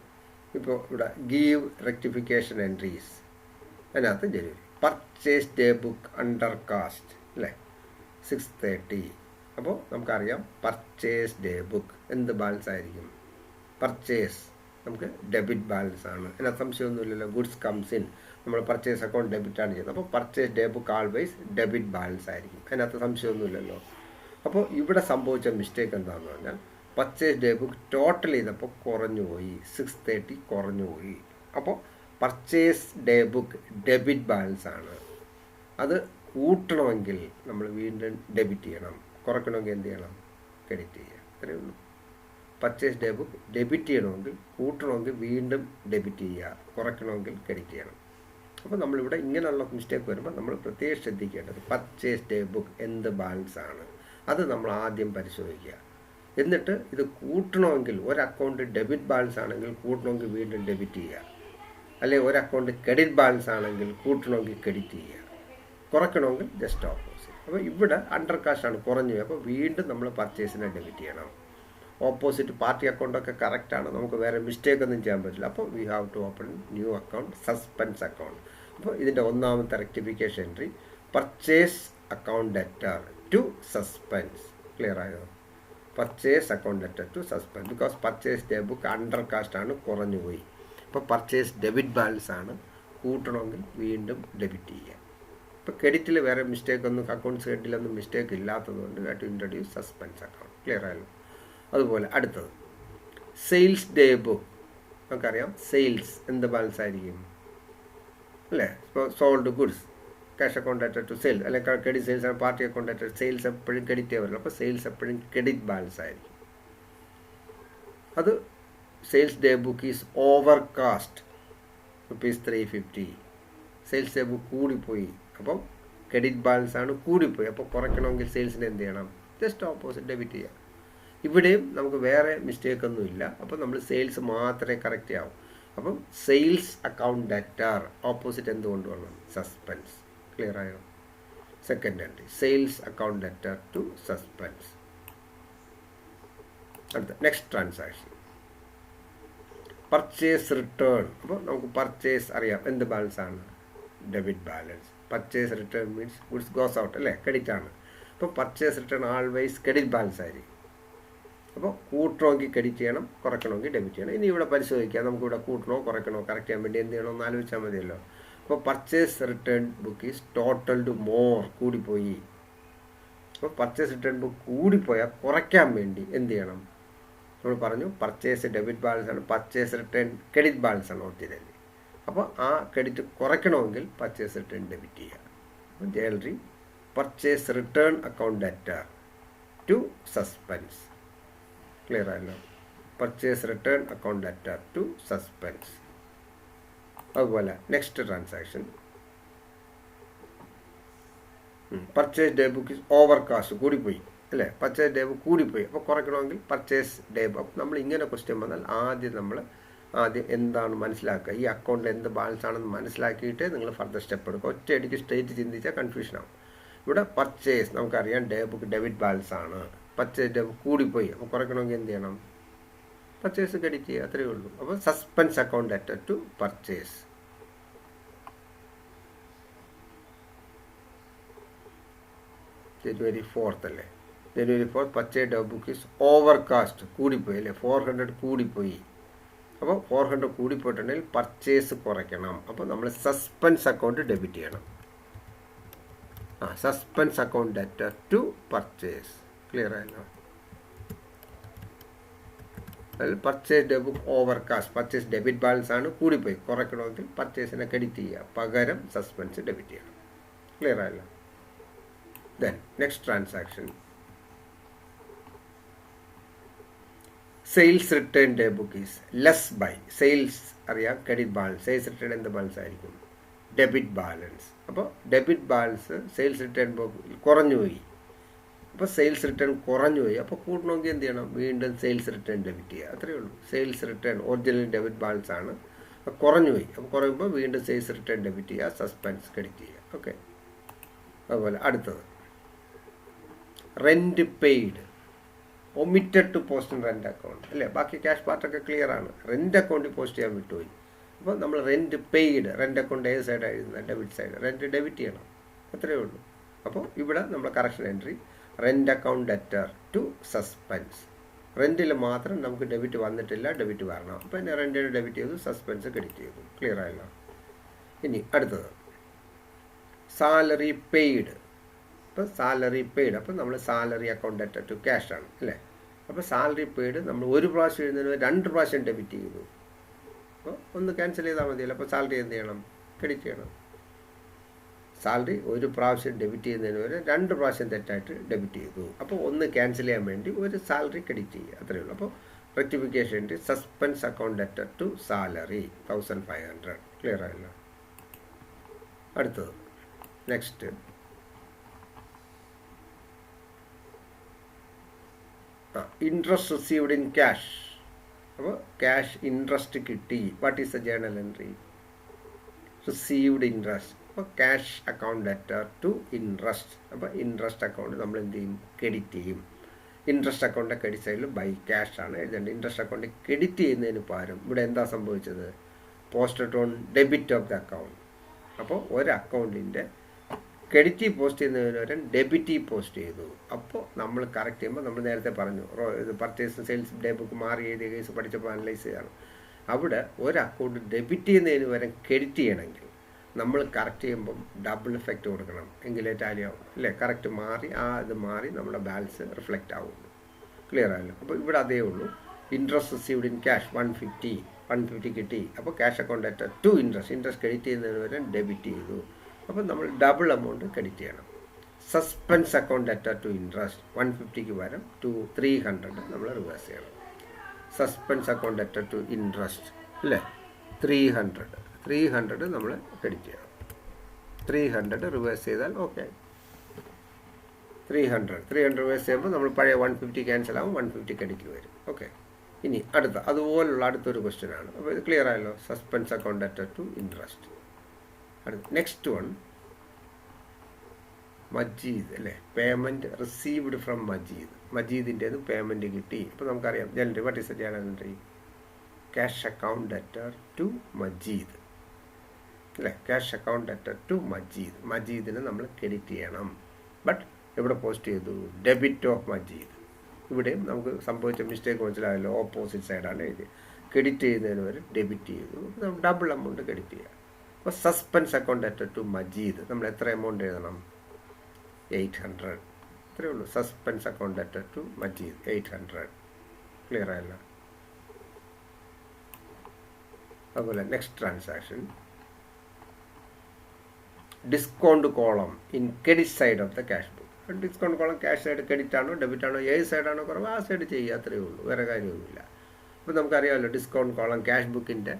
ഇപ്പോൾ ഇവിടെ ഗീവ് റെക്ടിഫിക്കേഷൻ എൻട്രീസ്, അതിനകത്ത് ജനുവരി purchase day book under cast അല്ലേ 630. അപ്പോൾ നമുക്കറിയാം പർച്ചേസ് ഡേ ബുക്ക് എന്ത് ബാലൻസ് ആയിരിക്കും? പർച്ചേസ് നമുക്ക് ഡെബിറ്റ് ബാലൻസ് ആണ്, അതിനകത്ത് സംശയമൊന്നുമില്ലല്ലോ. ഗുഡ്സ് കംസ് ഇൻ, നമ്മൾ പർച്ചേസ് അക്കൗണ്ട് ഡെബിറ്റാണ് ചെയ്യുന്നത്. അപ്പോൾ purchase day book always debit balance ആയിരിക്കും, അതിനകത്ത് സംശയമൊന്നുമില്ലല്ലോ. അപ്പോൾ ഇവിടെ സംഭവിച്ച മിസ്റ്റേക്ക് എന്താണെന്ന് പറഞ്ഞാൽ പർച്ചേസ് ഡേ ബുക്ക് ടോട്ടൽ ചെയ്തപ്പോൾ കുറഞ്ഞു പോയി, 630 കുറഞ്ഞു പോയി. അപ്പോൾ purchase day book debit balance ആണ്. അത് കൂട്ടണമെങ്കിൽ നമ്മൾ വീണ്ടും ഡെബിറ്റ് ചെയ്യണം, കുറയ്ക്കണമെങ്കിൽ എന്ത് ചെയ്യണം? ക്രെഡിറ്റ് ചെയ്യുക. അത്രയേ ഉള്ളൂ. പർച്ചേസ് ഡേ ബുക്ക് ഡെബിറ്റ് ചെയ്യണമെങ്കിൽ കൂട്ടണമെങ്കിൽ വീണ്ടും ഡെബിറ്റ് ചെയ്യുക, കുറയ്ക്കണമെങ്കിൽ ക്രെഡിറ്റ് ചെയ്യണം. അപ്പോൾ നമ്മളിവിടെ ഇങ്ങനെയുള്ള മിസ്റ്റേക്ക് വരുമ്പോൾ നമ്മൾ പ്രത്യേകം ശ്രദ്ധിക്കേണ്ടത് പർച്ചേസ് ഡേ ബുക്ക് എന്ത് ബാലൻസ് ആണ്, അത് നമ്മൾ ആദ്യം പരിശോധിക്കുക. എന്നിട്ട് ഇത് കൂട്ടണമെങ്കിൽ ഒരു അക്കൗണ്ട് ഡെബിറ്റ് ബാലൻസ് ആണെങ്കിൽ കൂട്ടണമെങ്കിൽ വീണ്ടും ഡെബിറ്റ് ചെയ്യുക, അല്ലെങ്കിൽ ഒരു അക്കൗണ്ട് ക്രെഡിറ്റ് ബാലൻസ് ആണെങ്കിൽ കൂട്ടണമെങ്കിൽ ക്രെഡിറ്റ് ചെയ്യുക, കുറയ്ക്കണമെങ്കിൽ ജസ്റ്റ് ഓപ്പോസിറ്റ്. അപ്പോൾ ഇവിടെ അണ്ടർ കാസ്റ്റ് ആണ്, കുറഞ്ഞു. അപ്പോൾ വീണ്ടും നമ്മൾ പർച്ചേസിനെ ഡെബിറ്റ് ചെയ്യണം. ഓപ്പോസിറ്റ് പാർട്ടി അക്കൗണ്ടൊക്കെ കറക്റ്റാണ്, നമുക്ക് വേറെ മിസ്റ്റേക്ക് ഒന്നും ചെയ്യാൻ പറ്റില്ല. അപ്പോൾ we have to open new account, suspense account. അപ്പോൾ ഇതിൻ്റെ ഒന്നാമത്തെ rectification entry purchase account debtor to suspense. Clear ആയോ? Purchase account debtor to suspense, because purchase day book under cast ആണ്, കുറഞ്ഞു പോയി. ഇപ്പോൾ പർച്ചേസ് ഡെബിറ്റ് ബാലൻസ് ആണ്, കൂട്ടണമെങ്കിൽ വീണ്ടും ഡെബിറ്റ് ചെയ്യുക. ഇപ്പോൾ ക്രെഡിറ്റിൽ വേറെ മിസ്റ്റേക്ക് ഒന്നും, അക്കൗണ്ട്സ് ക്രെഡിറ്റിലൊന്നും മിസ്റ്റേക്ക് ഇല്ലാത്തതുകൊണ്ട് we have to introduce suspense account. Clear ആയല്ലോ? അതുപോലെ അടുത്തത് സെയിൽസ് ഡേ ബുക്ക്. നമുക്കറിയാം സെയിൽസ് എന്ത് ബാലൻസ് ആയിരിക്കും അല്ലേ. ഇപ്പോൾ sold goods cash account debtor to sales, അല്ലെങ്കിൽ ക്രെഡിറ്റ് സെയിൽസ് ആണ്, പാർട്ടി അക്കൗണ്ട് ഡെറ്റർ സെയിൽസ് എപ്പോഴും ക്രെഡിറ്റ് ആവില്ല. അപ്പോൾ സെയിൽസ് എപ്പോഴും ക്രെഡിറ്റ് ബാലൻസ് ആയിരിക്കും. അത് sales day book is over cast ₹350. Sales day book കൂടിപ്പോയി, അപ്പം ക്രെഡിറ്റ് ബാലൻസ് ആണ് കൂടിപ്പോയി. അപ്പോൾ കുറയ്ക്കണമെങ്കിൽ സെയിൽസിന് എന്ത് ചെയ്യണം? ജസ്റ്റ് ഓപ്പോസിറ്റ് ഡെബിറ്റ് ചെയ്യുക. ഇവിടെയും നമുക്ക് വേറെ മിസ്റ്റേക്ക് ഒന്നുമില്ല. അപ്പോൾ നമ്മൾ സെയിൽസ് മാത്രമേ കറക്റ്റ് ആവും. അപ്പം സെയിൽസ് അക്കൗണ്ട് ഡെറ്റർ ഓപ്പോസിറ്റ് എന്ത് കൊണ്ടുവരണം? സസ്പെൻസ്. ക്ലിയർ ആയോ? Second entry sales account debtor to suspense. അടുത്ത നെക്സ്റ്റ് ട്രാൻസാക്ഷൻ പർച്ചേസ് റിട്ടേൺ. അപ്പോൾ നമുക്ക് പർച്ചേസ് അറിയാം എന്ത് ബാലൻസ് ആണ്, debit balance. Purchase return means goods goes out അല്ലേ, ക്രെഡിറ്റ് ആണ്. അപ്പോൾ purchase return always credit balance ആയിരിക്കും. അപ്പോൾ കൂട്ടണമെങ്കിൽ ക്രെഡിറ്റ് ചെയ്യണം, കുറയ്ക്കണമെങ്കിൽ ഡെബിറ്റ് ചെയ്യണം. ഇനി ഇവിടെ പരിശോധിക്കാം, നമുക്കിവിടെ കൂട്ടണോ കുറയ്ക്കണോ കറക്റ്റ് ചെയ്യാൻ വേണ്ടി എന്ത് ചെയ്യണമെന്ന് ആലോചിച്ചാൽ മതിയല്ലോ. അപ്പോൾ purchase return book is totalled more, കൂടിപ്പോയി. അപ്പോൾ പർച്ചേസ് റിട്ടേൺ ബുക്ക് കൂടിപ്പോയാൽ കുറയ്ക്കാൻ വേണ്ടി എന്ത് ചെയ്യണം, നമ്മൾ പറഞ്ഞു പർച്ചേസ് ഡെബിറ്റ് ബാലൻസ് ആണ്, പർച്ചേസ് റിട്ടേൺ ക്രെഡിറ്റ് ബാലൻസ് ആണ് ഒറിജിനലി. അപ്പോൾ ആ ക്രെഡിറ്റ് കുറയ്ക്കണമെങ്കിൽ പർച്ചേസ് റിട്ടേൺ ഡെബിറ്റ് ചെയ്യുക. അപ്പോൾ ജേലറി purchase return account debtor to suspense. Clear ആയല്ലോ, purchase return account debtor to suspense. അതുപോലെ next transaction purchase day book is over cast, കൂടിപ്പോയി അല്ലേ, പർച്ചേസ് ഡേ ബുക്ക് കൂടിപ്പോയി. അപ്പോൾ കുറയ്ക്കണമെങ്കിൽ പർച്ചേസ് ഡേ ബുക്ക്. നമ്മൾ ഇങ്ങനെ ക്വസ്റ്റ്യൻ വന്നാൽ ആദ്യം എന്താണ് മനസ്സിലാക്കുക, ഈ അക്കൗണ്ടിൽ എന്ത് ബാലൻസ് ആണെന്ന് മനസ്സിലാക്കിയിട്ട് നിങ്ങൾ ഫർദർ സ്റ്റെപ്പ് എടുക്കുക. ഒറ്റയടിക്ക് സ്റ്റേറ്റ് ചിന്തിച്ചാൽ കൺഫ്യൂഷൻ ആവും. ഇവിടെ പർച്ചേസ് നമുക്കറിയാം ഡേ ബുക്ക് ഡെബിറ്റ് ബാലൻസ് ആണ്, പർച്ചേസ് ഡേ ബുക്ക് കൂടിപ്പോയി. അപ്പോൾ കുറയ്ക്കണമെങ്കിൽ എന്ത് ചെയ്യണം, പർച്ചേസ് ക്രെഡിറ്റ് ചെയ്യുക, അത്രയേ ഉള്ളൂ. അപ്പോൾ suspense account debtor to purchase. January 4th അല്ലേ, January 4th purchase day book is over cast, കൂടിപ്പോയി അല്ലേ, 400 കൂടിപ്പോയി. അപ്പോൾ 400 കൂടിപ്പോയിട്ടുണ്ടെങ്കിൽ പർച്ചേസ് കുറയ്ക്കണം. അപ്പോൾ നമ്മൾ സസ്പെൻസ് അക്കൗണ്ട് ഡെബിറ്റ് ചെയ്യണം. Suspense account debtor to purchase. Clear ആയല്ലോ. അതിൽ purchase day book overcast, purchase debit balance ആണ്, കൂടിപ്പോയി. കുറയ്ക്കണമെങ്കിൽ പർച്ചേസിനെ ക്രെഡിറ്റ് ചെയ്യുക, പകരം സസ്പെൻസ് ഡെബിറ്റ് ചെയ്യണം. ക്ലിയർ ആയല്ലോ. Then next transaction, sales return day book is less by. Sales അറിയാം ക്രെഡിറ്റ് ബാലൻസ്, സെയിൽസ് റിട്ടേൺ എന്ത് ബാലൻസ് ആയിരിക്കും, ഡെബിറ്റ് ബാലൻസ്. അപ്പോൾ debit balance sales return book കുറഞ്ഞു പോയി. അപ്പോൾ സെയിൽസ് റിട്ടേൺ കുറഞ്ഞു പോയി. അപ്പോൾ കൂട്ടണമെങ്കിൽ എന്ത് ചെയ്യണം, വീണ്ടും സെയിൽസ് റിട്ടേൺ ഡെബിറ്റ് ചെയ്യുക, അത്രയേ ഉള്ളൂ. Sales return original debit balance ആണ്, കുറഞ്ഞു പോയി. അപ്പോൾ കുറയുമ്പോൾ വീണ്ടും സെയിൽസ് റിട്ടേൺ ഡെബിറ്റ് ചെയ്യുക, സസ്പെൻസ് ക്രെഡിറ്റ് ചെയ്യുക. ഓക്കെ. അതുപോലെ അടുത്തത് rent paid omitted to post in rent account അല്ലേ. ബാക്കി ക്യാഷ് പാർട്ടൊക്കെ ക്ലിയർ ആണ്, റെൻറ്റ് അക്കൗണ്ടിൽ പോസ്റ്റ് ചെയ്യാൻ വിട്ടുപോയി. അപ്പോൾ നമ്മൾ റെൻറ്റ് പെയ്ഡ്, റെൻറ്റ് അക്കൗണ്ട് ഏത് സൈഡാണ് എഴുതുന്നത്, ഡെബിറ്റ് സൈഡ്, റെൻറ്റ് ഡെബിറ്റ് ചെയ്യണം, അത്രയേ ഉള്ളൂ. അപ്പോൾ ഇവിടെ നമ്മൾ correction entry rent account debtor to suspense. റെൻറ്റിൽ മാത്രം നമുക്ക് ഡെബിറ്റ് വന്നിട്ടില്ല, ഡെബിറ്റ് വരണം. അപ്പോൾ പിന്നെ റെൻറ്റിന് ഡെബിറ്റ് ചെയ്തു, സസ്പെൻസ് ക്രെഡിറ്റ് ചെയ്തു. ക്ലിയർ ആയല്ലോ. ഇനി അടുത്തത് സാലറി പെയ്ഡ്. അപ്പോൾ സാലറി പെയ്ഡ്, അപ്പോൾ നമ്മൾ salary account debtor to cash ആണ് അല്ലേ. അപ്പോൾ സാലറി പെയ്ഡ് നമ്മൾ ഒരു പ്രാവശ്യം എഴുതുന്നതിന് 2 പ്രാവശ്യം ഡെബിറ്റ് ചെയ്തു. അപ്പോൾ ഒന്ന് ക്യാൻസൽ ചെയ്താൽ മതിയല്ലോ. അപ്പോൾ സാലറി എന്ത് ചെയ്യണം, ക്രെഡിറ്റ് ചെയ്യണം. സാലറി ഒരു പ്രാവശ്യം ഡെബിറ്റ് ചെയ്യുന്നതിന് വരെ 2 പ്രാവശ്യം തെറ്റായിട്ട് ഡെബിറ്റ് ചെയ്തു. അപ്പോൾ ഒന്ന് ക്യാൻസൽ ചെയ്യാൻ വേണ്ടി ഒരു സാലറി ക്രെഡിറ്റ് ചെയ്യുക, അത്രയേ ഉള്ളൂ. അപ്പോൾ rectification suspense account debtor to salary 1500. Clear ആയല്ലോ. അടുത്തത് next interest received in cash. അപ്പോൾ ക്യാഷ് ഇൻട്രസ്റ്റ് കിട്ടി. What is the journal entry, received interest. അപ്പോൾ cash account debtor to interest. അപ്പോൾ ഇൻട്രസ്റ്റ് അക്കൗണ്ട് നമ്മൾ എന്ത് ചെയ്യും, ക്രെഡിറ്റ് ചെയ്യും. ഇൻട്രസ്റ്റ് അക്കൗണ്ടിൻ്റെ ക്രെഡിറ്റ് സൈഡിൽ ബൈ ക്യാഷ് ആണ് എഴുതേണ്ടത്. ഇൻട്രസ്റ്റ് അക്കൗണ്ട് ക്രെഡിറ്റ് ചെയ്യുന്നതിന് പകരം ഇവിടെ എന്താ സംഭവിച്ചത്, posted on debit of the account. അപ്പോൾ ഒരു അക്കൗണ്ടിൻ്റെ ക്രെഡിറ്റ് പോസ്റ്റ് ചെയ്യുന്നതിന് വരെ ഡെബിറ്റ് പോസ്റ്റ് ചെയ്തു. അപ്പോൾ നമ്മൾ കറക്റ്റ് ചെയ്യുമ്പോൾ നമ്മൾ നേരത്തെ പറഞ്ഞു പർച്ചേസ് സെയിൽസ് ഡേ ബുക്ക് മാറി എഴുതിയ കേസ് പഠിച്ചപ്പോൾ അനലൈസ് ചെയ്യാണ്. അവിടെ ഒരു അക്കൗണ്ട് ഡെബിറ്റ് ചെയ്യുന്നതിന് വരെ ക്രെഡിറ്റ് ചെയ്യണമെങ്കിൽ നമ്മൾ കറക്റ്റ് ചെയ്യുമ്പം ഡബിൾ എഫക്റ്റ് കൊടുക്കണം, എങ്കിലേ ടാലി ആവും അല്ലേ. കറക്റ്റ് മാറി ഇത് മാറി നമ്മുടെ ബാലൻസ് റിഫ്ലക്റ്റ് ആവുള്ളൂ. ക്ലിയർ ആയല്ലോ. അപ്പോൾ ഇവിടെ അതേ ഉള്ളൂ. ഇൻട്രസ്റ്റ് റിസീവ്ഡ് ഇൻ ക്യാഷ് 150 കിട്ടി. അപ്പോൾ cash account debtor to interest credit ചെയ്യുന്നതിന് വരെ ഡെബിറ്റ് ചെയ്തു. അപ്പോൾ നമ്മൾ ഡബിൾ എമൗണ്ട് ക്രെഡിറ്റ് ചെയ്യണം. Suspense account debtor to interest 150ക്ക് പകരം 300 നമ്മൾ റിവേഴ്സ് ചെയ്യണം. Suspense account debtor to interest അല്ലേ 300 നമ്മൾ ക്രെഡിറ്റ് ചെയ്യണം. 300 റിവേഴ്സ് ചെയ്താൽ ഓക്കെ. 300 റിവേഴ്സ് ചെയ്യുമ്പോൾ നമ്മൾ പഴയ 150 ക്യാൻസൽ ആവും, 150 ക്രെഡിറ്റ് വരും. ഓക്കെ. ഇനി അതുപോലുള്ള അടുത്തൊരു ക്വസ്റ്റ്യൻ ആണ്. അപ്പോൾ ഇത് ക്ലിയർ ആയല്ലോ. Suspense account debtor to interest. Next one Majeed അല്ലേ. പേയ്മെൻറ്റ് റിസീവ്ഡ് ഫ്രം മജീദിൻ്റേത് പേയ്മെൻറ്റ് കിട്ടി. അപ്പോൾ നമുക്കറിയാം general what is a journal entry, cash account debtor to Majeed അല്ലേ, cash account debtor to Majeed. മജീദിന് നമ്മൾ ക്രെഡിറ്റ് ചെയ്യണം. ബട്ട് ഇവിടെ പോസ്റ്റ് ചെയ്തു ഡെബിറ്റ് ഓഫ് മജീദ്. ഇവിടെയും നമുക്ക് സംഭവിച്ച മിസ്റ്റേക്ക് മനസ്സിലായല്ലോ, ഓപ്പോസിറ്റ് സൈഡാണ് എഴുതി. ക്രെഡിറ്റ് ചെയ്യുന്നതിന് വരെ ഡെബിറ്റ് ചെയ്തു, നമ്മൾ ഡബിൾ എമൗണ്ട് ക്രെഡിറ്റ് ചെയ്യുക. അപ്പോൾ suspense account debtor to Majeed നമ്മൾ എത്ര എമൗണ്ട് എഴുതണം? 800. ഇത്രയേ ഉള്ളൂ. Suspense account debtor to Majeed 800. Clear ആയല്ലോ? അതുപോലെ next transaction, discount column in credit side of the cash book. Discount column cash side credit ആണോ ഡെബിറ്റ് ആണോ ഏത് സൈഡാണോ കുറവ് ആ സൈഡ് ചെയ്യുക, അത്രയേ ഉള്ളൂ, വേറെ കാര്യമൊന്നുമില്ല. അപ്പോൾ നമുക്കറിയാമല്ലോ ഡിസ്കൗണ്ട് കോളം ക്യാഷ് ബുക്കിൻ്റെ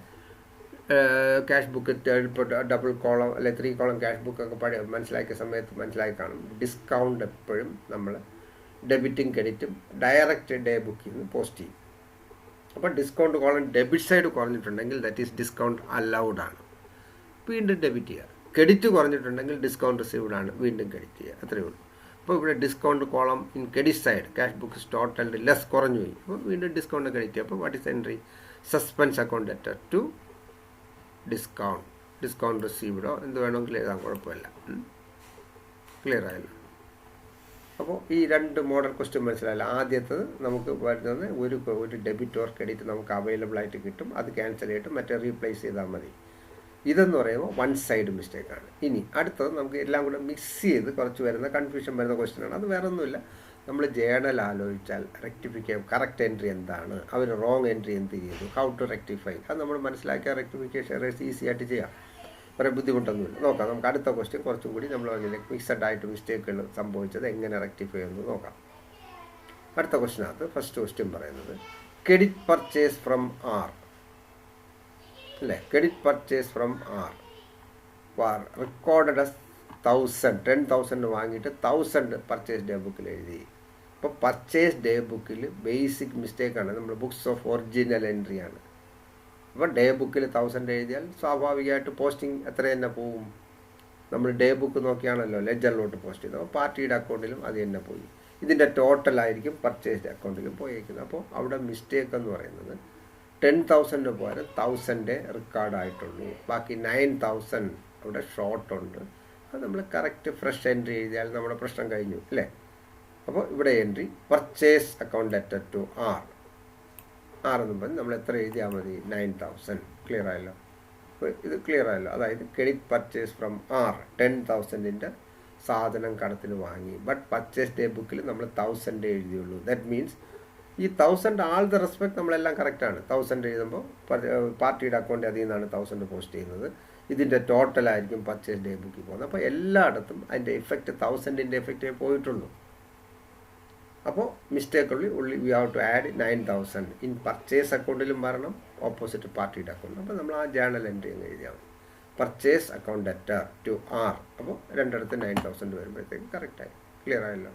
ഇപ്പോൾ ഡബിൾ കോളം അല്ലെ 3 കോളം ക്യാഷ് ബുക്കൊക്കെ മനസ്സിലാക്കിയ സമയത്ത് മനസ്സിലാക്കി കാണും. ഡിസ്കൗണ്ട് എപ്പോഴും നമ്മൾ ഡെബിറ്റും ക്രെഡിറ്റും ഡയറക്റ്റ് ഡേ ബുക്കിൽ നിന്ന് പോസ്റ്റ് ചെയ്യും. അപ്പോൾ ഡിസ്കൗണ്ട് കോളം ഡെബിറ്റ് സൈഡ് കുറഞ്ഞിട്ടുണ്ടെങ്കിൽ ദാറ്റ് ഈസ് ഡിസ്കൗണ്ട് അലൗഡ് ആണ്, വീണ്ടും ഡെബിറ്റ് ചെയ്യുക. ക്രെഡിറ്റ് കുറഞ്ഞിട്ടുണ്ടെങ്കിൽ ഡിസ്കൗണ്ട് റിസീവ്ഡ് ആണ്, വീണ്ടും ക്രെഡിറ്റ് ചെയ്യുക, അത്രയേ ഉള്ളൂ. അപ്പോൾ ഇവിടെ discount column in credit side cash book total less കുറഞ്ഞു പോയി, അപ്പോൾ വീണ്ടും ഡിസ്കൗണ്ട് ക്രെഡിറ്റ് ചെയ്യുക. അപ്പോൾ what is entry? Suspense account debtor to discount റിസീവ്ഡോ എന്ത് വേണമെങ്കിലും എഴുതാൻ കുഴപ്പമില്ല. ക്ലിയർ ആയല്ലോ? അപ്പോൾ ഈ 2 മോഡൽ ക്വസ്റ്റ്യൻ മനസ്സിലായല്ലോ. ആദ്യത്തത് നമുക്ക് വരുന്നത് ഒരു ഡെബിറ്റ് ഓർ ക്രെഡിറ്റ് നമുക്ക് അവൈലബിൾ ആയിട്ട് കിട്ടും, അത് ക്യാൻസൽ ചെയ്തിട്ട് മറ്റേ റീപ്ലേസ് ചെയ്താൽ മതി. ഇതെന്ന് പറയുമ്പോൾ 1 സൈഡ് മിസ്റ്റേക്കാണ്. ഇനി അടുത്തത് നമുക്ക് എല്ലാം കൂടെ മിക്സ് ചെയ്ത് കുറച്ച് വരുന്ന കൺഫ്യൂഷൻ വരുന്ന ക്വസ്റ്റ്യനാണ്. അത് വേറെ ഒന്നുമില്ല, നമ്മൾ ജേണൽ ആലോചിച്ചാൽ കറക്റ്റ് എൻട്രി എന്താണ്, അവർ റോങ് എൻട്രി എന്ത് ചെയ്തു, ഹൗ ടു റെക്ടിഫൈ, അത് നമ്മൾ മനസ്സിലാക്കിയാൽ റെക്ടിഫിക്കേഷൻ എറേഴ്സ് ഈസി ആയിട്ട് ചെയ്യാം, വേറെ ബുദ്ധിമുട്ടൊന്നുമില്ല. നോക്കാം, നമുക്ക് അടുത്ത ക്വസ്റ്റ്യൻ കുറച്ചും കൂടി നമ്മൾ അതിലേക്ക് മിക്സഡ് ആയിട്ട് മിസ്റ്റേക്കുകൾ സംഭവിച്ചത് എങ്ങനെ റെക്ടിഫൈ ചെയ്യുമെന്ന് നോക്കാം. അടുത്ത ക്വസ്റ്റ്യനകത്ത് ഫസ്റ്റ് ക്വസ്റ്റ്യൻ പറയുന്നത് ക്രെഡിറ്റ് പർച്ചേസ് ഫ്രം ആർ അല്ലേ, credit purchase from R were recorded as 10,000 വാങ്ങിയിട്ട് 1000 പർച്ചേസ് ഡേ ബുക്കിൽ എഴുതി. അപ്പോൾ പർച്ചേസ് ഡേ ബുക്കിൽ ബേസിക് മിസ്റ്റേക്കാണ്, നമ്മൾ ബുക്സ് ഓഫ് ഒറിജിനൽ എൻട്രി ആണ്. അപ്പോൾ ഡേ ബുക്കിൽ 1000 എഴുതിയാൽ സ്വാഭാവികമായിട്ട് പോസ്റ്റിംഗ് എത്ര തന്നെ പോവും? നമ്മൾ ഡേ ബുക്ക് നോക്കിയാണല്ലോ ലെജറിലോട്ട് പോസ്റ്റ് ചെയ്തത്, അപ്പോൾ പാർട്ടിയുടെ അക്കൗണ്ടിലും അത് തന്നെ പോയി. ഇതിൻ്റെ ടോട്ടലായിരിക്കും പർച്ചേസ് അക്കൗണ്ടിലും പോയേക്കുന്നത്. അപ്പോൾ അവിടെ മിസ്റ്റേക്ക് എന്ന് പറയുന്നത് 10,000 പോയാൽ 1000 റെക്കോർഡായിട്ടുള്ളൂ, ബാക്കി 9,000 അവിടെ ഷോർട്ട് ഉണ്ട്. അത് നമ്മൾ കറക്റ്റ് ഫ്രഷ് എൻട്രി എഴുതിയാൽ നമ്മുടെ പ്രശ്നം കഴിഞ്ഞു അല്ലേ. അപ്പോൾ ഇവിടെ entry purchase account debtor to R എന്ന് പറഞ്ഞ് നമ്മൾ എത്ര എഴുതിയാൽ മതി? 9,000. ക്ലിയർ ആയല്ലോ? ഇത് ക്ലിയർ ആയല്ലോ? അതായത് ക്രെഡിറ്റ് പർച്ചേസ് ഫ്രം ആർ 10,000 സാധനം കടത്തിന് വാങ്ങി, ബട്ട് പർച്ചേസ് ഡേ ബുക്കിൽ നമ്മൾ 1000 എഴുതിയുള്ളൂ. ദാറ്റ് മീൻസ് ഈ 1000 ആൾ ദ റെസ്പെക്ട് നമ്മളെല്ലാം കറക്റ്റാണ്. 1000 എഴുതുമ്പോൾ പാർട്ടിയുടെ അക്കൗണ്ടിൽ അതിൽ നിന്നാണ് 1000 പോസ്റ്റ് ചെയ്യുന്നത്. ഇതിൻ്റെ ടോട്ടലായിരിക്കും പർച്ചേസ് ഡേ ബുക്കിൽ പോകുന്നത്. അപ്പോൾ എല്ലായിടത്തും അതിൻ്റെ എഫക്റ്റ് 1000 എഫക്റ്റേ പോയിട്ടുള്ളൂ. അപ്പോൾ മിസ്റ്റേക്കുള്ളി we have to add 9,000 in purchase അക്കൗണ്ടിലും വരണം, ഓപ്പോസിറ്റ് പാർട്ടിയുടെ അക്കൗണ്ട്. അപ്പോൾ നമ്മൾ ആ ജേണൽ എൻട്രി അങ്ങ് എഴുതിയാൽ മതി, purchase account debtor to R. അപ്പോൾ രണ്ടിടത്ത് 9,000 വരുമ്പോഴത്തേക്ക് കറക്റ്റായി. ക്ലിയർ ആയല്ലോ?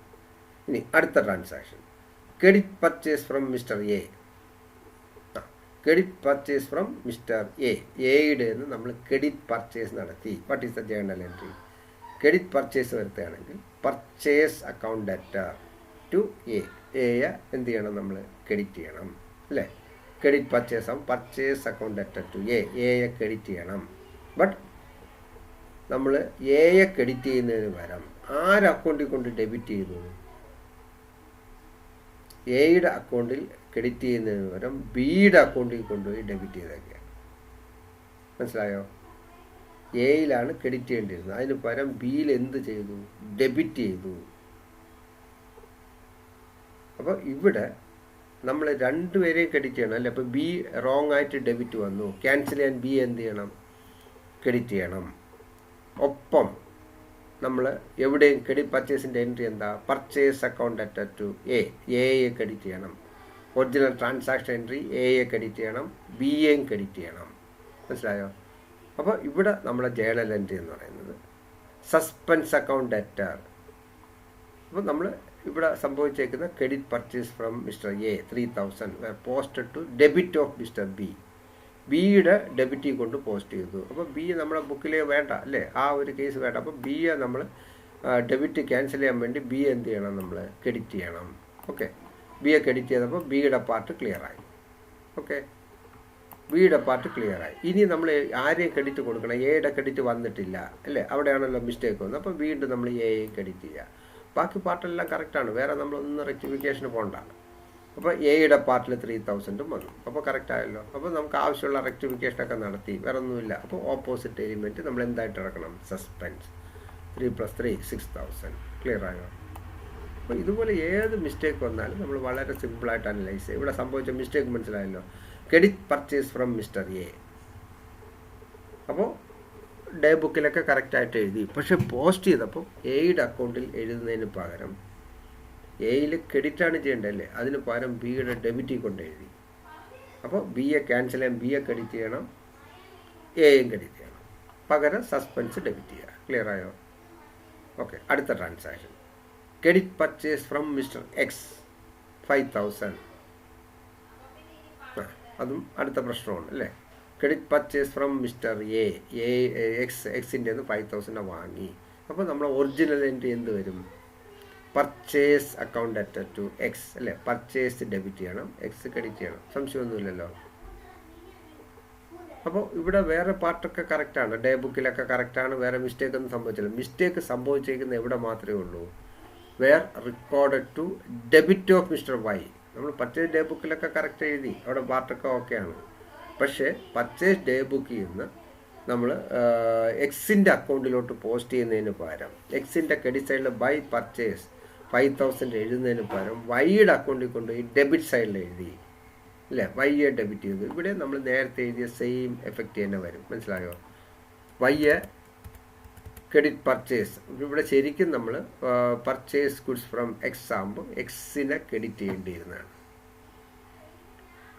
ഇനി അടുത്ത transaction credit purchase from mister A. Credit purchase from mister A, എയുടെ നിന്ന് നമ്മൾ ക്രെഡിറ്റ് പർച്ചേസ് നടത്തി. What is the journal entry? Credit purchase വരുത്തുകയാണെങ്കിൽ purchase account debtor to A, എയെ എന്ത് ചെയ്യണം? നമ്മൾ ക്രെഡിറ്റ് ചെയ്യണം അല്ലേ. ക്രെഡിറ്റ് പർച്ചേസ് ആവും പർച്ചേസ് അക്കൗണ്ട് ഡെറ്റർ ടു എയെ ക്രെഡിറ്റ് ചെയ്യണം. ബട്ട് നമ്മൾ എയെ ക്രെഡിറ്റ് ചെയ്യുന്നതിന് പകരം ആര് അക്കൗണ്ടിൽ കൊണ്ട് ഡെബിറ്റ് ചെയ്തു? എയുടെ അക്കൗണ്ടിൽ ക്രെഡിറ്റ് ചെയ്യുന്നതിന് പകരം ബിയുടെ അക്കൗണ്ടിൽ കൊണ്ടുപോയി ഡെബിറ്റ് ചെയ്തേക്കുക. മനസ്സിലായോ? എയിലാണ് ക്രെഡിറ്റ് ചെയ്യേണ്ടിയിരുന്നത്, അതിന് പകരം ബിയിൽ എന്ത് ചെയ്തു? ഡെബിറ്റ് ചെയ്തു. അപ്പോൾ ഇവിടെ നമ്മൾ രണ്ടുപേരെയും ക്രെഡിറ്റ് ചെയ്യണം അല്ലേ. അപ്പോൾ ബി റോങ് ആയിട്ട് ഡെബിറ്റ് വന്നു, ക്യാൻസൽ ചെയ്യാൻ ബി എന്ത് ചെയ്യണം? ക്രെഡിറ്റ് ചെയ്യണം. ഒപ്പം നമ്മൾ എവിടെയും ക്രെഡിറ്റ് പർച്ചേസിൻ്റെ എൻട്രി എന്താ? പർച്ചേസ് അക്കൗണ്ട് ഡെറ്റർ ടു എയെ ക്രെഡിറ്റ് ചെയ്യണം. ഒറിജിനൽ ട്രാൻസാക്ഷൻ എൻട്രി എയെ ക്രെഡിറ്റ് ചെയ്യണം, ബിയെയും ക്രെഡിറ്റ് ചെയ്യണം. മനസ്സിലായോ? അപ്പോൾ ഇവിടെ നമ്മുടെ ജേണൽ എൻട്രി എന്ന് പറയുന്നത് സസ്പെൻസ് അക്കൗണ്ട് ഡെറ്റർ. അപ്പോൾ നമ്മൾ ഇവിടെ സംഭവിച്ചേക്കുന്ന credit purchase from mister A 3,000 posted to debit of mister B. ബിയുടെ ഡെബിറ്റിൽ കൊണ്ട് പോസ്റ്റ് ചെയ്തു. അപ്പോൾ ബി നമ്മുടെ ബുക്കിൽ വേണ്ട അല്ലേ, ആ ഒരു കേസ് വേണ്ട. അപ്പോൾ ബിയെ നമ്മൾ ഡെബിറ്റ് ക്യാൻസൽ ചെയ്യാൻ വേണ്ടി ബി എന്ത് ചെയ്യണം? നമ്മൾ ക്രെഡിറ്റ് ചെയ്യണം. ഓക്കെ, ബിയെ ക്രെഡിറ്റ് ചെയ്തപ്പോൾ ബിയുടെ പാർട്ട് ക്ലിയർ ആയി. ഓക്കെ, ബിയുടെ പാർട്ട് ക്ലിയറായി. ഇനി നമ്മൾ ആരെയും ക്രെഡിറ്റ് കൊടുക്കണം? എയുടെ ക്രെഡിറ്റ് വന്നിട്ടില്ല അല്ലേ, അവിടെയാണല്ലോ മിസ്റ്റേക്ക് വന്നത്. അപ്പോൾ വീണ്ടും നമ്മൾ എയും ക്രെഡിറ്റ് ചെയ്യുക. ബാക്കി പാർട്ടെല്ലാം കറക്റ്റാണ്, വേറെ നമ്മളൊന്നും റെക്ടിഫിക്കേഷന് പോകണ്ട. അപ്പോൾ എയുടെ പാർട്ടിൽ 3000 വന്നു, അപ്പോൾ കറക്റ്റായല്ലോ. അപ്പോൾ നമുക്ക് ആവശ്യമുള്ള റെക്ടിഫിക്കേഷനൊക്കെ നടത്തി, വേറെ ഒന്നുമില്ല. അപ്പോൾ ഓപ്പോസിറ്റ് എലിമെൻറ്റ് നമ്മൾ എന്തായിട്ട് ഇറക്കണം? സസ്പെൻസ്. 3 + 3 6000. ക്ലിയർ ആയോ? അപ്പോൾ ഇതുപോലെ ഏത് മിസ്റ്റേക്ക് വന്നാലും നമ്മൾ വളരെ സിമ്പിളായിട്ട് അനലൈസ് ചെയ്യും. ഇവിടെ സംഭവിച്ച മിസ്റ്റേക്ക് മനസ്സിലായല്ലോ. Credit purchase from mister A. അപ്പോൾ ഡേ ബുക്കിലൊക്കെ കറക്റ്റായിട്ട് എഴുതി. പക്ഷേ പോസ്റ്റ് ചെയ്തപ്പോൾ എയുടെ അക്കൗണ്ടിൽ എഴുതുന്നതിന് പകരം എയിൽ ക്രെഡിറ്റാണ് ചെയ്യേണ്ടതല്ലേ, അതിന് പകരം ബിയുടെ ഡെബിറ്റിൽ കൊണ്ട് എഴുതി. അപ്പോൾ ബിയെ ക്യാൻസൽ ചെയ്യാൻ ബിയെ ക്രെഡിറ്റ് ചെയ്യണം, എയും ക്രെഡിറ്റ് ചെയ്യണം. പകരം സസ്പെൻസ് ഡെബിറ്റ് ചെയ്യുക. ക്ലിയർ ആയോ? ഓക്കെ. അടുത്ത transaction credit purchase from mister X 5000. അതും അടുത്ത പ്രശ്നമാണ് അല്ലേ. ക്രെഡിറ്റ് പർച്ചേസ് ഫ്രം മിസ്റ്റർ എക്സിൻ്റെ 5000 വാങ്ങി. അപ്പോൾ നമ്മൾ ഒറിജിനൽ എൻട്രി എന്ത് വരും? Purchase account at to X അല്ലേ. പർച്ചേസ് ഡെബിറ്റ് ചെയ്യണം, എക്സ് ക്രെഡിറ്റ് ചെയ്യണം. സംശയമൊന്നുമില്ലല്ലോ. അപ്പോൾ ഇവിടെ വേറെ പാർട്ടൊക്കെ കറക്റ്റാണ്, ഡേ ബുക്കിലൊക്കെ കറക്റ്റാണ്, വേറെ മിസ്റ്റേക്ക് ഒന്നും സംഭവിച്ചില്ല. മിസ്റ്റേക്ക് സംഭവിച്ചിരിക്കുന്ന എവിടെ മാത്രമേ ഉള്ളൂ? Where recorded to debit of mister Y. നമ്മൾ പർച്ചേസ് ഡേ ബുക്കിലൊക്കെ കറക്റ്റ് എഴുതി, അവിടെ പാർട്ടൊക്കെ ഓക്കെയാണ്. പക്ഷേ പർച്ചേസ് ഡേ ബുക്കിൽ നിന്ന് നമ്മൾ എക്സിൻ്റെ അക്കൗണ്ടിലോട്ട് പോസ്റ്റ് ചെയ്യുന്നതിന് പകരം എക്സിൻ്റെ ക്രെഡിറ്റ് സൈഡിൽ ബൈ പർച്ചേസ് 5000 എഴുതുന്നതിന് പകരം വൈയുടെ അക്കൗണ്ടിൽ കൊണ്ടുപോയി ഡെബിറ്റ് സൈഡിൽ എഴുതി അല്ലേ. വൈയെ ഡെബിറ്റ് ചെയ്തു. ഇവിടെ നമ്മൾ നേരത്തെ എഴുതിയ സെയിം എഫക്റ്റ് തന്നെ വരും. മനസ്സിലായോ? വൈയെ ക്രെഡിറ്റ് പർച്ചേസ്, ഇവിടെ ശരിക്കും നമ്മൾ പർച്ചേസ് ഗുഡ്സ് ഫ്രം എക്സ് ആകുമ്പോൾ എക്സിനെ ക്രെഡിറ്റ് ചെയ്യേണ്ടിയിരുന്നതാണ്.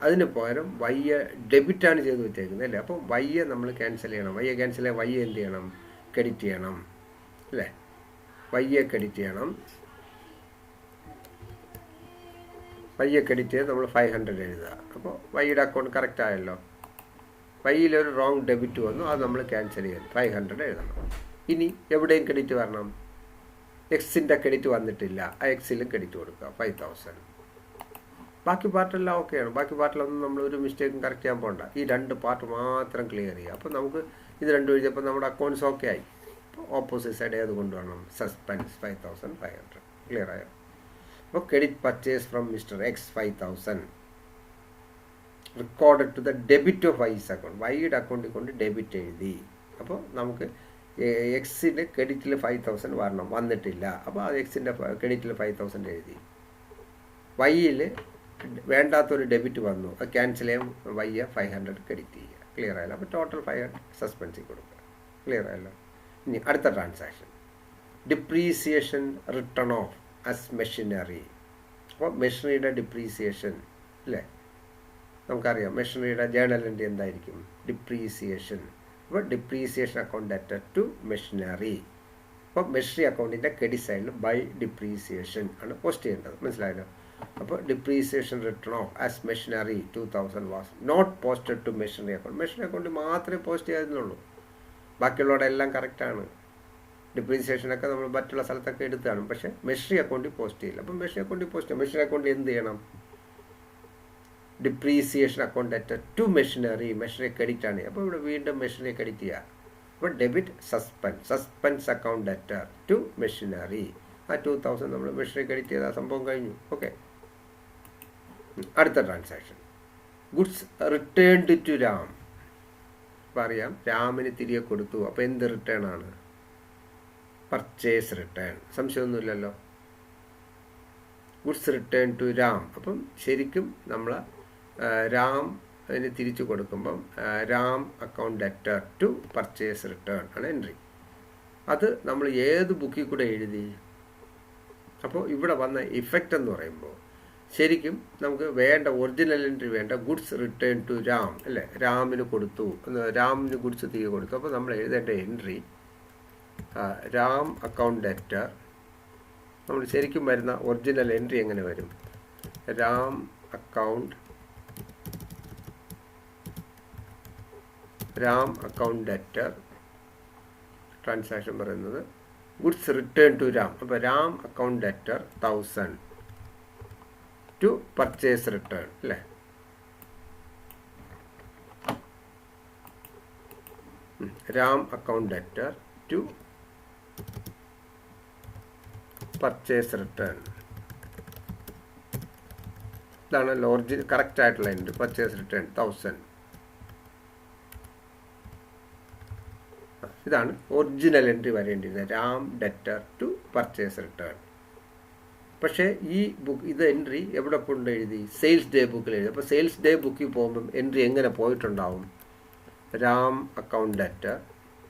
അതിന് പകരം വൈയെ ഡെബിറ്റാണ് ചെയ്ത് വെച്ചേക്കുന്നത് അല്ലേ. അപ്പോൾ വൈയെ നമ്മൾ ക്യാൻസൽ ചെയ്യണം. വൈയെ ക്യാൻസൽ ചെയ്യാൻ വൈയെ എന്ത് ചെയ്യണം? ക്രെഡിറ്റ് ചെയ്യണം അല്ലേ. വൈയെ ക്രെഡിറ്റ് ചെയ്യണം. വൈയെ ക്രെഡിറ്റ് ചെയ്ത് നമ്മൾ 500 എഴുതുക. അപ്പോൾ വൈയുടെ അക്കൗണ്ട് കറക്റ്റ് ആയല്ലോ. വൈയിലൊരു റോങ് ഡെബിറ്റ് വന്നു, അത് നമ്മൾ ക്യാൻസൽ ചെയ്യും. 500 എഴുതണം. ഇനി എവിടെയും ക്രെഡിറ്റ് വരണം? എക്സിൻ്റെ ക്രെഡിറ്റ് വന്നിട്ടില്ല, ആ എക്സിലും ക്രെഡിറ്റ് കൊടുക്കുക 5000. ബാക്കി പാർട്ടെല്ലാം ഓക്കെയാണ്. ബാക്കി പാർട്ടിലൊന്നും നമ്മളൊരു മിസ്റ്റേക്കും കറക്റ്റ് ചെയ്യാൻ പോകണ്ട. ഈ 2 പാർട്ട് മാത്രം ക്ലിയർ ചെയ്യുക. അപ്പോൾ നമുക്ക് ഇത് രണ്ടും എഴുതിയപ്പോൾ നമ്മുടെ അക്കൗണ്ട്സ് ഓക്കെ ആയി. അപ്പോൾ ഓപ്പോസിറ്റ് സൈഡ് ഏത് കൊണ്ടുവരണം? സസ്പെൻസ് 5500. ക്ലിയർ ആയോ? അപ്പോൾ credit purchase from mister X 5000 recorded to the debit of Y's account. വൈയുടെ അക്കൗണ്ടിൽ കൊണ്ട് ഡെബിറ്റ് എഴുതി. അപ്പോൾ നമുക്ക് എക്സിൻ്റെ ക്രെഡിറ്റിൽ 5000 വരണം, വന്നിട്ടില്ല. അപ്പോൾ അത് എക്സിൻ്റെ ക്രെഡിറ്റിൽ 5000 എഴുതി. വൈയിൽ വേണ്ടാത്തൊരു ഡെബിറ്റ് വന്നു, അത് ക്യാൻസൽ ചെയ്യാൻ വൈയെ 500 ക്രെഡിറ്റ് ചെയ്യുക. ക്ലിയർ ആയല്ലോ? അപ്പോൾ ടോട്ടൽ 500 സസ്പെൻസിൽ കൊടുക്കുക. ക്ലിയർ ആയല്ലോ? ഇനി അടുത്ത transaction depreciation written off as machinery. അപ്പോൾ മെഷീനറിയുടെ ഡിപ്രീസിയേഷൻ അല്ലേ, നമുക്കറിയാം. മെഷീനറിയുടെ ജേണൽ എൻട്രി എന്തായിരിക്കും? ഡിപ്രീസിയേഷൻ. അപ്പോൾ depreciation account at to machinery. അപ്പോൾ മെഷീനറി അക്കൗണ്ടിൻ്റെ ക്രെഡിറ്റ് സൈഡിൽ ബൈ ഡിപ്രീസിയേഷൻ ആണ് പോസ്റ്റ് ചെയ്യേണ്ടത്. മനസ്സിലായല്ലോ? അപ്പോൾ depreciation written off as machinery 2000 was not posted to machinery account. Machinery account മാത്രമേ പോസ്റ്റ് ചെയ്യാറുള്ളൂ, ബാക്കിയുള്ളവിടെ എല്ലാം കറക്റ്റാണ്. ഡിപ്രീസിയേഷനൊക്കെ നമ്മൾ മറ്റുള്ള സ്ഥലത്തൊക്കെ എടുത്താണ്, പക്ഷേ മെഷീനറി അക്കൗണ്ടിൽ പോസ്റ്റ് ചെയ്യില്ല. അപ്പം മെഷീനറി അക്കൗണ്ടിൽ പോസ്റ്റ് ചെയ്യാം. മെഷീനറി അക്കൗണ്ടിൽ എന്ത് ചെയ്യണം? Depreciation account at to machinery. Machinery credit ആണ്. അപ്പോൾ ഇവിടെ വീണ്ടും മെഷീനറി ക്രെഡിറ്റ് ചെയ്യുക. അപ്പോൾ debit suspense account at to machinery. ആ 2000 നമ്മൾ മെഷീനറി ക്രെഡിറ്റ് ചെയ്ത സംഭവം കഴിഞ്ഞു. ഓക്കെ. അടുത്ത transaction goods returned to Ram. അപ്പോൾ അറിയാം, രാമിന് തിരികെ കൊടുത്തു. അപ്പോൾ എന്ത് റിട്ടേൺ ആണ്? Purchase return. സംശയമൊന്നുമില്ലല്ലോ. Goods return to Ram. അപ്പം ശരിക്കും നമ്മൾ രാം അതിന് തിരിച്ചു കൊടുക്കുമ്പം Ram account at to purchase return ആണ് എൻട്രി. അത് നമ്മൾ ഏത് ബുക്കിൽ കൂടെ എഴുതി? അപ്പോൾ ഇവിടെ വന്ന ഇഫക്റ്റ് എന്ന് പറയുമ്പോൾ ശരിക്കും നമുക്ക് വേണ്ട ഒറിജിനൽ എൻട്രി വേണ്ട ഗുഡ്സ് റിട്ടേൺ ടു രാം അല്ലേ. രാമിന് കൊടുത്തു, രാമിന് ഗുഡ്സ് തിരികെ കൊടുത്തു. അപ്പോൾ നമ്മൾ എഴുതേണ്ട എൻട്രി രാം അക്കൗണ്ട് അറ്റ്, നമ്മൾ ശരിക്കും വരുന്ന ഒറിജിനൽ എൻട്രി എങ്ങനെ വരും? രാം അക്കൗണ്ട് അറ്റ് ട്രാൻസാക്ഷൻ പറയുന്നത് ഗുഡ്സ് റിട്ടേൺ ടു രാം. അപ്പോൾ Ram account at 1000 to purchase return അല്ലേ. ram account debtor to purchase return. ഇതാണല്ലോ കറക്റ്റ് ആയിട്ടുള്ള എൻട്രി. Purchase return 1000. ഇതാണ് ഒറിജിനൽ എൻട്രി വരേണ്ടിയിരുന്നത്, Ram debtor to purchase return. പക്ഷേ ഈ ഇത് എൻട്രി എവിടെ കൊണ്ട് എഴുതി? സെയിൽസ് ഡേ ബുക്കിൽ എഴുതി. അപ്പോൾ സെയിൽസ് ഡേ ബുക്കിൽ പോകുമ്പം എൻട്രി എങ്ങനെ പോയിട്ടുണ്ടാവും? രാം അക്കൗണ്ട് ഡെറ്റർ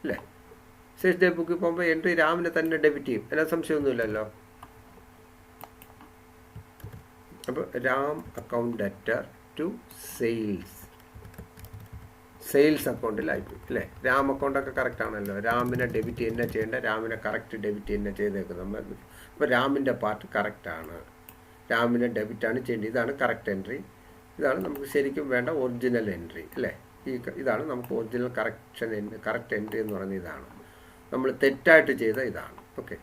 അല്ലേ? സെയിൽസ് ഡേ ബുക്കിൽ പോകുമ്പോൾ എൻട്രി രാമിനെ തന്നെ ഡെബിറ്റ് ചെയ്യും, എല്ലാ സംശയമൊന്നുമില്ലല്ലോ. അപ്പോൾ Ram account debtor to sales അക്കൗണ്ടിലായിപ്പോയി അല്ലേ? രാം അക്കൗണ്ടൊക്കെ കറക്റ്റ് ആണല്ലോ. രാമിനെ ഡെബിറ്റ് തന്നെ ചെയ്യേണ്ട, രാമിനെ കറക്റ്റ് ഡെബിറ്റ് തന്നെ ചെയ്തേക്കുന്നത്. അപ്പോൾ രാമിൻ്റെ പാർട്ട് കറക്റ്റാണ്, രാമിനെ ഡെബിറ്റാണ് ചെയ്യേണ്ടത്. ഇതാണ് കറക്റ്റ് എൻട്രി. ഇതാണ് നമുക്ക് ശരിക്കും വേണ്ട ഒറിജിനൽ എൻട്രി അല്ലേ? ഇതാണ് നമുക്ക് ഒറിജിനൽ കറക്റ്റ് എൻട്രി എന്ന് പറയുന്നത്. ഇതാണ് നമ്മൾ തെറ്റായിട്ട് ചെയ്ത ഇതാണ്. ഓക്കെ,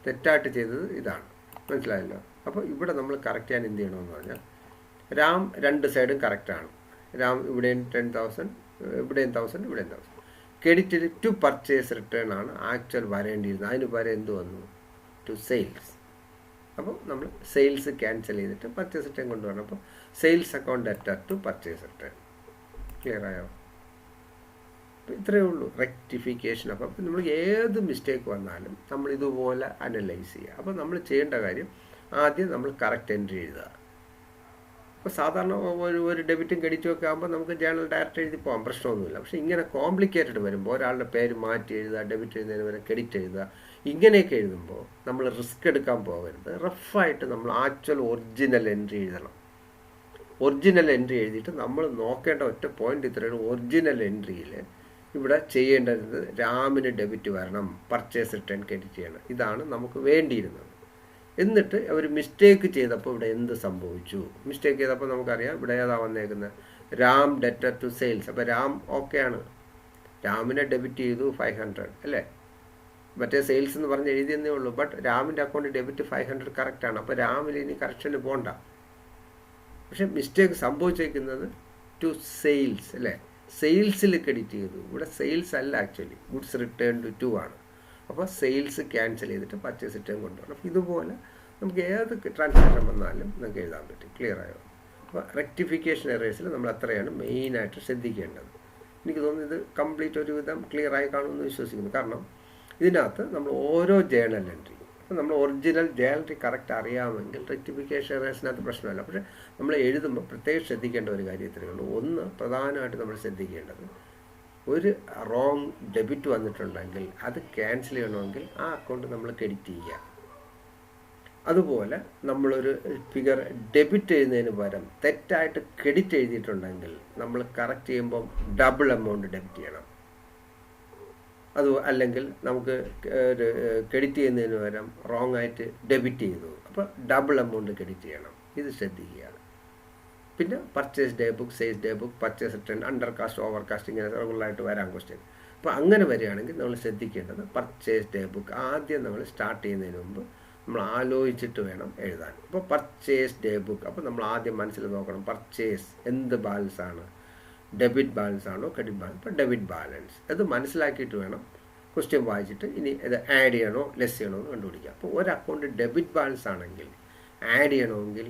തെറ്റായിട്ട് ചെയ്തത് ഇതാണ്, മനസ്സിലായല്ലോ. അപ്പോൾ ഇവിടെ നമ്മൾ കറക്റ്റ് ചെയ്യാൻ എന്ത് ചെയ്യണമെന്ന് പറഞ്ഞാൽ, രാം രണ്ട് സൈഡും കറക്റ്റാണ്. രാം ഇവിടെയും 10,000, ഇവിടെയും 1000, ഇവിടെയും 1000. ക്രെഡിറ്റിൽ ടു പർച്ചേസ് റിട്ടേൺ ആണ് ആക്ച്വൽ വരേണ്ടിയിരുന്നത്. അതിന് പകരം എന്ത് വന്നു? To sales. അപ്പോൾ നമ്മൾ സെയിൽസ് ക്യാൻസൽ ചെയ്തിട്ട് പർച്ചേസ് റിട്ടേൺ കൊണ്ടുവരണം. അപ്പോൾ sales account debtor to purchase return. Clear ആയോ? അപ്പോൾ ഇത്രയേ ഉള്ളൂ റെക്ടിഫിക്കേഷൻ. അപ്പം നമ്മൾ ഏത് മിസ്റ്റേക്ക് വന്നാലും നമ്മൾ ഇതുപോലെ അനലൈസ് ചെയ്യുക. അപ്പോൾ നമ്മൾ ചെയ്യേണ്ട കാര്യം, ആദ്യം നമ്മൾ കറക്റ്റ് എൻട്രി എഴുതുക. അപ്പോൾ സാധാരണ ഒരു ഡെബിറ്റും ക്രെഡിറ്റും ഒക്കെ ആകുമ്പോൾ നമുക്ക് ജേണൽ ഡയറക്റ്റ് എഴുതി പോകാം, പ്രശ്നമൊന്നുമില്ല. പക്ഷേ ഇങ്ങനെ കോംപ്ലിക്കേറ്റഡ് വരുമ്പോൾ ഒരാളുടെ പേര് മാറ്റി എഴുതുക, ഡെബിറ്റ് എഴുതുന്നതിന് വരെ ക്രെഡിറ്റ് എഴുതുക, ഇങ്ങനെയൊക്കെ എഴുതുമ്പോൾ നമ്മൾ റിസ്ക് എടുക്കാൻ പോകരുത്. റഫായിട്ട് നമ്മൾ ആക്ച്വൽ ഒറിജിനൽ എൻട്രി എഴുതണം. ഒറിജിനൽ എൻട്രി എഴുതിയിട്ട് നമ്മൾ നോക്കേണ്ട ഒറ്റ പോയിന്റ് ഇത്രയാണ്. ഒറിജിനൽ എൻട്രിയിൽ ഇവിടെ ചെയ്യേണ്ടത് രാമിന് ഡെബിറ്റ് വരണം, പർച്ചേസ് റിട്ടേൺ ക്രെഡിറ്റ് ചെയ്യണം. ഇതാണ് നമുക്ക് വേണ്ടിയിരുന്നത്. എന്നിട്ട് അവർ മിസ്റ്റേക്ക് ചെയ്തപ്പോൾ ഇവിടെ എന്ത് സംഭവിച്ചു? മിസ്റ്റേക്ക് ചെയ്തപ്പോൾ നമുക്കറിയാം ഇവിടെ ഏതാ വന്നേക്കുന്നത്? Ram debtor to sales. അപ്പോൾ രാം ഓക്കെയാണ്, രാമിനെ ഡെബിറ്റ് ചെയ്തു 500 അല്ലേ? മറ്റേ സെയിൽസ് എന്ന് പറഞ്ഞ് എഴുതിയെന്നേ ഉള്ളൂ. ബട്ട് രാമിൻ്റെ അക്കൗണ്ട് ഡെബിറ്റ് 500 കറക്റ്റാണ്. അപ്പോൾ രാമിൽ ഇനി കറക്ഷന് പോകണ്ട. പക്ഷെ മിസ്റ്റേക്ക് സംഭവിച്ചിരിക്കുന്നത് ടു സെയിൽസ് അല്ലേ? സെയിൽസിൽ ക്രെഡിറ്റ് ചെയ്തു. ഇവിടെ സെയിൽസ് അല്ല, ആക്ച്വലി ഗുഡ്സ് റിട്ടേൺ ടു ആണ്. അപ്പോൾ സെയിൽസ് ക്യാൻസൽ ചെയ്തിട്ട് പർച്ചേസ് റിട്ടേൺ കൊണ്ടുപോകണം. അപ്പോൾ ഇതുപോലെ നമുക്ക് ഏത് ട്രാൻസാക്ഷൻ വന്നാലും നമുക്ക് എഴുതാൻ പറ്റും. ക്ലിയർ ആയോ? അപ്പോൾ റെക്ടിഫിക്കേഷൻ എറേഴ്സിൽ നമ്മൾ അത്രയാണ് മെയിനായിട്ട് ശ്രദ്ധിക്കേണ്ടത്. എനിക്ക് തോന്നുന്നു ഇത് കംപ്ലീറ്റ് ഒരുവിധം ക്ലിയർ ആയി കാണുമെന്ന് വിശ്വസിക്കുന്നു. കാരണം ഇതിനകത്ത് നമ്മൾ ഓരോ ജേണൽ എൻട്രി, അപ്പോൾ നമ്മൾ ഒറിജിനൽ ജേണൽ കറക്റ്റ് അറിയാമെങ്കിൽ റെക്ടിഫിക്കേഷൻ എറേഴ്സിനകത്ത് പ്രശ്നമല്ല. പക്ഷേ നമ്മൾ എഴുതുമ്പോൾ പ്രത്യേകം ശ്രദ്ധിക്കേണ്ട ഒരു കാര്യത്തിലേ ഉള്ളൂ. ഒന്ന് പ്രധാനമായിട്ട് നമ്മൾ ശ്രദ്ധിക്കേണ്ടത്, ഒരു റോങ് ഡെബിറ്റ് വന്നിട്ടുണ്ടെങ്കിൽ അത് ക്യാൻസൽ ചെയ്യണമെങ്കിൽ ആ അക്കൗണ്ട് നമ്മൾ ക്രെഡിറ്റ് ചെയ്യുക. അതുപോലെ നമ്മളൊരു ഫിഗർ ഡെബിറ്റ് ചെയ്യുന്നതിന് പകരം തെറ്റായിട്ട് ക്രെഡിറ്റ് എഴുതിയിട്ടുണ്ടെങ്കിൽ നമ്മൾ കറക്റ്റ് ചെയ്യുമ്പം ഡബിൾ എമൗണ്ട് ഡെബിറ്റ് ചെയ്യണം. അത് അല്ലെങ്കിൽ നമുക്ക് ക്രെഡിറ്റ് ചെയ്യുന്നതിന് പകരം റോങ് ആയിട്ട് ഡെബിറ്റ് ചെയ്തു, അപ്പോൾ ഡബിൾ എമൗണ്ട് ക്രെഡിറ്റ് ചെയ്യണം. ഇത് ശ്രദ്ധിക്കുക. പിന്നെ purchase day book, sales day book, purchase return, undercast, overcast, ഇങ്ങനെ റെഗുലറായിട്ട് വരാൻ ക്വസ്റ്റ്യൻ. അപ്പോൾ അങ്ങനെ വരികയാണെങ്കിൽ നമ്മൾ ശ്രദ്ധിക്കേണ്ടത് പർച്ചേസ് ഡേ ബുക്ക് ആദ്യം നമ്മൾ സ്റ്റാർട്ട് ചെയ്യുന്നതിന് മുമ്പ് നമ്മൾ ആലോചിച്ചിട്ട് വേണം എഴുതാൻ. അപ്പോൾ പർച്ചേസ് ഡേ ബുക്ക്, അപ്പോൾ നമ്മൾ ആദ്യം മനസ്സിൽ നോക്കണം പർച്ചേസ് എന്ത് ബാലൻസ് ആണ്, ഡെബിറ്റ് ബാലൻസ് ആണോ ക്രെഡിറ്റ് ബാലൻസ്? ഇപ്പോൾ ഡെബിറ്റ് ബാലൻസ് അത് മനസ്സിലാക്കിയിട്ട് വേണം ക്വസ്റ്റ്യൻ വായിച്ചിട്ട് ഇനി ഇത് ആഡ് ചെയ്യണോ ലെസ് ചെയ്യണോ എന്ന് കണ്ടുപിടിക്കുക. അപ്പോൾ ഒരു അക്കൗണ്ട് ഡെബിറ്റ് ബാലൻസ് ആണെങ്കിൽ ആഡ് ചെയ്യണമെങ്കിൽ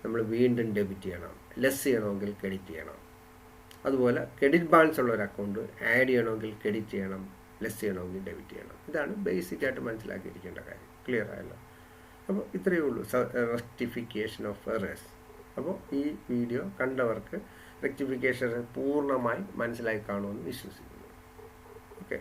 നമ്മൾ വീണ്ടും ഡെബിറ്റ് ചെയ്യണം, ലെസ് ചെയ്യണമെങ്കിൽ ക്രെഡിറ്റ് ചെയ്യണം. അതുപോലെ ക്രെഡിറ്റ് ബാലൻസ് ഉള്ള ഒരു അക്കൗണ്ട് ആഡ് ചെയ്യണമെങ്കിൽ ക്രെഡിറ്റ് ചെയ്യണം, ലെസ് ചെയ്യണമെങ്കിൽ ഡെബിറ്റ് ചെയ്യണം. ഇതാണ് ബേസിക്കായിട്ട് മനസ്സിലാക്കിയിരിക്കേണ്ട കാര്യം. ക്ലിയർ ആയല്ലോ? അപ്പോൾ ഇത്രയേ ഉള്ളൂ റെക്ടിഫിക്കേഷൻ ഓഫ് എറേഴ്സ്. അപ്പോൾ ഈ വീഡിയോ കണ്ടവർക്ക് റെക്ടിഫിക്കേഷൻ പൂർണ്ണമായി മനസ്സിലായി കാണുമെന്ന് വിശ്വസിക്കുന്നു. ഓക്കെ.